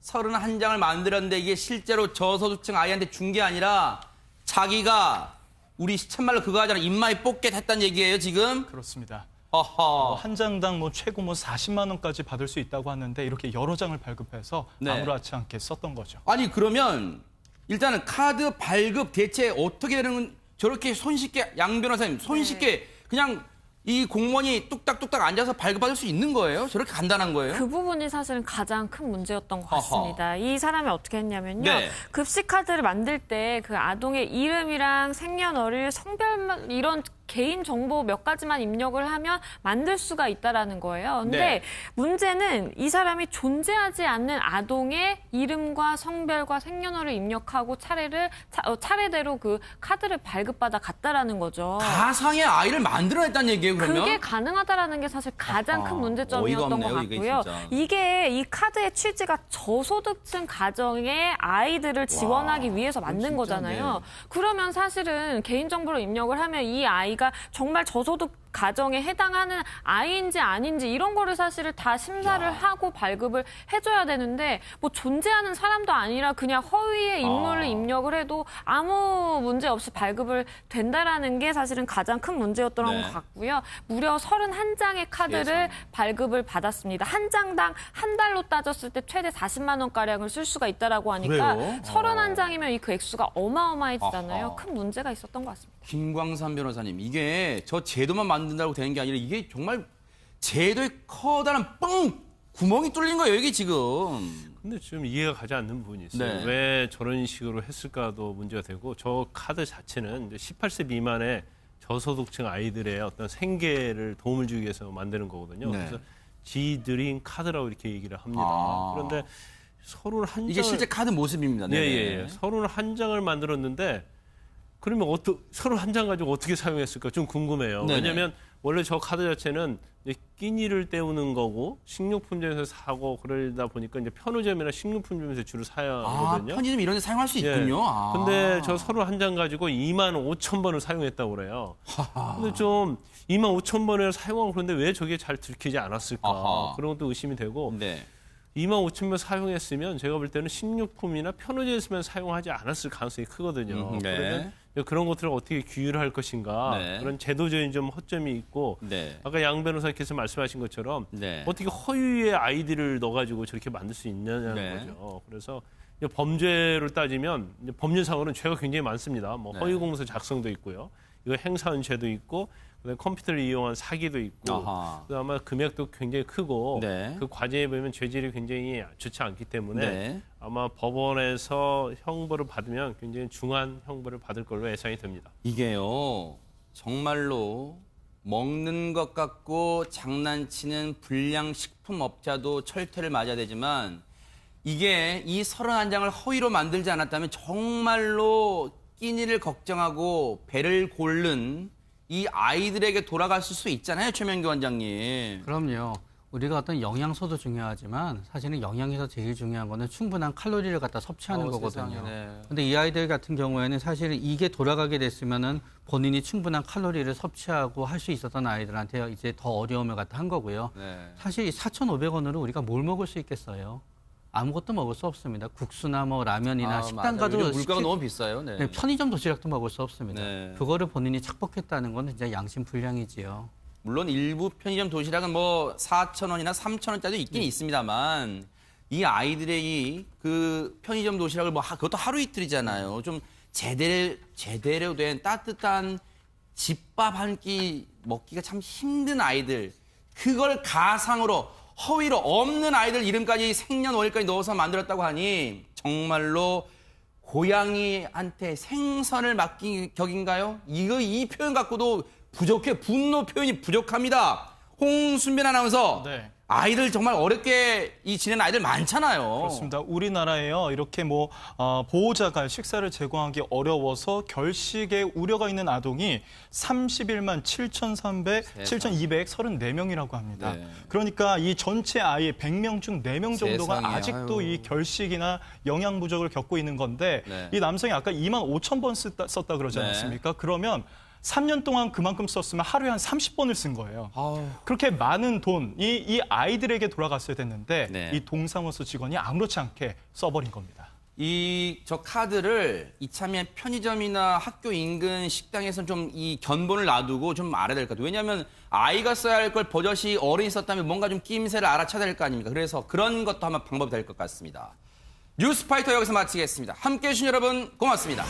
S1: 31장을 만들었는데 이게 실제로 저소득층 아이한테 준 게 아니라 자기가 우리 시쳇말로 그거 하잖아. 입마에 뽑게 했다는 얘기예요, 지금?
S2: 그렇습니다.
S1: 허허.
S2: 한 장당 최고 40만 원까지 받을 수 있다고 하는데 이렇게 여러 장을 발급해서
S1: 네.
S2: 아무렇지 않게 썼던 거죠.
S1: 아니 그러면 일단은 카드 발급 대체 어떻게 되는 저렇게 손쉽게 양 변호사님 손쉽게 그냥 이 공무원이 뚝딱뚝딱 앉아서 발급받을 수 있는 거예요? 저렇게 간단한 거예요?
S5: 그 부분이 사실은 가장 큰 문제였던 것 같습니다. 이 사람이 어떻게 했냐면요.
S1: 네.
S5: 급식 카드를 만들 때 그 아동의 이름이랑 생년월일, 성별 이런 개인 정보 몇 가지만 입력을 하면 만들 수가 있다라는 거예요. 근데
S1: 네.
S5: 문제는 이 사람이 존재하지 않는 아동의 이름과 성별과 생년월일 입력하고 차례대로 그 카드를 발급받아 갔다라는 거죠.
S1: 가상의 아이를 만들어냈다는 얘기예요, 그러면?
S5: 그게 가능하다라는 게 사실 가장 큰 문제점이었던
S1: 어이가
S5: 것
S1: 없네요, 이게
S5: 같고요.
S1: 진짜.
S5: 이게 이 카드의 취지가 저소득층 가정의 아이들을 지원하기 위해서 만든 거잖아요. 그러면 사실은 개인정보를 입력을 하면 이 아이가 정말 저소득 가정에 해당하는 아이인지 아닌지 이런 거를 사실을 다 심사를 하고 발급을 해줘야 되는데 뭐 존재하는 사람도 아니라 그냥 허위의 인물을 입력을 해도 아무 문제 없이 발급을 된다라는 게 사실은 가장 큰 문제였던 것 같고요. 무려 31장의 카드를 발급을 받았습니다. 한 장당 한 달로 따졌을 때 최대 40만 원가량을 쓸 수가 있다라고 하니까
S1: 그래요?
S5: 31장이면 그 액수가 어마어마해지잖아요. 큰 문제가 있었던 것 같습니다.
S1: 김광삼 변호사님, 이게 저 제도만 만든다고 되는 게 아니라 이게 정말 제도에 커다란 구멍이 뚫린 거예요, 이게 지금.
S6: 근데 좀 이해가 가지 않는 부분이 있어요.
S1: 네.
S6: 왜 저런 식으로 했을까도 문제가 되고 저 카드 자체는 이제 18세 미만의 저소득층 아이들의 어떤 생계를 도움을 주기 위해서 만드는 거거든요.
S1: 네.
S6: 그래서 지드림 카드라고 이렇게 얘기를 합니다. 그런데 31장을
S1: 이게 실제 카드 모습입니다. 네.
S6: 예. 31장을 만들었는데 그러면 31장 가지고 어떻게 사용했을까 좀 궁금해요.
S1: 네네.
S6: 왜냐하면 원래 저 카드 자체는 이제 끼니를 때우는 거고 식료품점에서 사고 그러다 보니까 이제 편의점이나 식료품점에서 주로 사야 하거든요.
S1: 편의점 이런 데 사용할 수 있군요.
S6: 근데 저 31장 가지고 25,000번을 사용했다고 그래요. 근데 좀 25,000번을 사용하고 그런데 왜 저게 잘 들키지 않았을까? 그런 것도 의심이 되고 25,000번 사용했으면 제가 볼 때는 식료품이나 편의점에서만 사용하지 않았을 가능성이 크거든요. 그러면 그런 것들을 어떻게 규율할 것인가 그런 제도적인 좀 허점이 있고 아까 양 변호사께서 말씀하신 것처럼 어떻게 허위의 아이디를 넣어가지고 저렇게 만들 수 있느냐는 거죠. 그래서 이제 범죄를 따지면 이제 법률상으로는 죄가 굉장히 많습니다. 뭐 허위 공문서 작성도 있고요. 이거 행사한 죄도 있고 그다음에 컴퓨터를 이용한 사기도 있고 아마 금액도 굉장히 크고 그 과정에 보면 죄질이 굉장히 좋지 않기 때문에 아마 법원에서 형벌을 받으면 굉장히 중한 형벌을 받을 걸로 예상이 됩니다.
S1: 이게요. 정말로 먹는 것 같고 장난치는 불량식품업자도 철퇴를 맞아야 되지만 이게 이 31장을 허위로 만들지 않았다면 정말로 끼니를 걱정하고 배를 고른 이 아이들에게 돌아갔을 수 있잖아요, 최명규 원장님.
S7: 그럼요. 우리가 어떤 영양소도 중요하지만 사실은 영양에서 제일 중요한 거는 충분한 칼로리를 갖다 섭취하는 거거든요. 근데 이 아이들 같은 경우에는 사실 이게 돌아가게 됐으면은 본인이 충분한 칼로리를 섭취하고 할 수 있었던 아이들한테 이제 더 어려움을 갖다 한 거고요. 사실 4,500원으로 우리가 뭘 먹을 수 있겠어요? 아무것도 먹을 수 없습니다. 국수나 뭐 라면이나 식당 가도
S1: 물가가 너무 비싸요.
S7: 편의점 도시락도 먹을 수 없습니다. 그거를 본인이 착복했다는 건 진짜 양심불량이지요.
S1: 물론 일부 편의점 도시락은 뭐 4,000원이나 3,000원짜리도 있긴 있습니다만 이 아이들의 그 편의점 도시락을 뭐 그것도 하루 이틀이잖아요. 좀 제대로 된 따뜻한 집밥 한 끼 먹기가 참 힘든 아이들. 그걸 가상으로 허위로 없는 아이들 이름까지 생년월일까지 넣어서 만들었다고 하니 정말로 고양이한테 생선을 맡긴 격인가요? 이 표현 갖고도 부족해. 분노 표현이 부족합니다. 홍순변 아나운서. 아이들 정말 어렵게 지내는 아이들 많잖아요.
S2: 그렇습니다. 우리나라에요. 이렇게 뭐 보호자가 식사를 제공하기 어려워서 결식에 우려가 있는 아동이 31만 7,234명이라고 합니다. 그러니까 이 전체 아이의 100명 중 4명 정도가
S1: 세상에,
S2: 아직도 이 결식이나 영양 부족을 겪고 있는 건데 이 남성이 아까 25,000번 썼다 그러지 않았습니까? 그러면 3년 동안 그만큼 썼으면 하루에 한 30번을 쓴 거예요. 그렇게 많은 돈이 이 아이들에게 돌아갔어야 됐는데 이 동사무소 직원이 아무렇지 않게 써버린 겁니다.
S1: 저 카드를 이참에 편의점이나 학교 인근 식당에서 좀 이 견본을 놔두고 좀 알아야 될 것 같아요. 왜냐하면 아이가 써야 할 걸 버젓이 어른이 썼다면 뭔가 좀 끼임새를 알아차야 될 거 아닙니까? 그래서 그런 것도 한번 방법이 될 것 같습니다. 뉴스파이터 여기서 마치겠습니다. 함께해 주신 여러분 고맙습니다.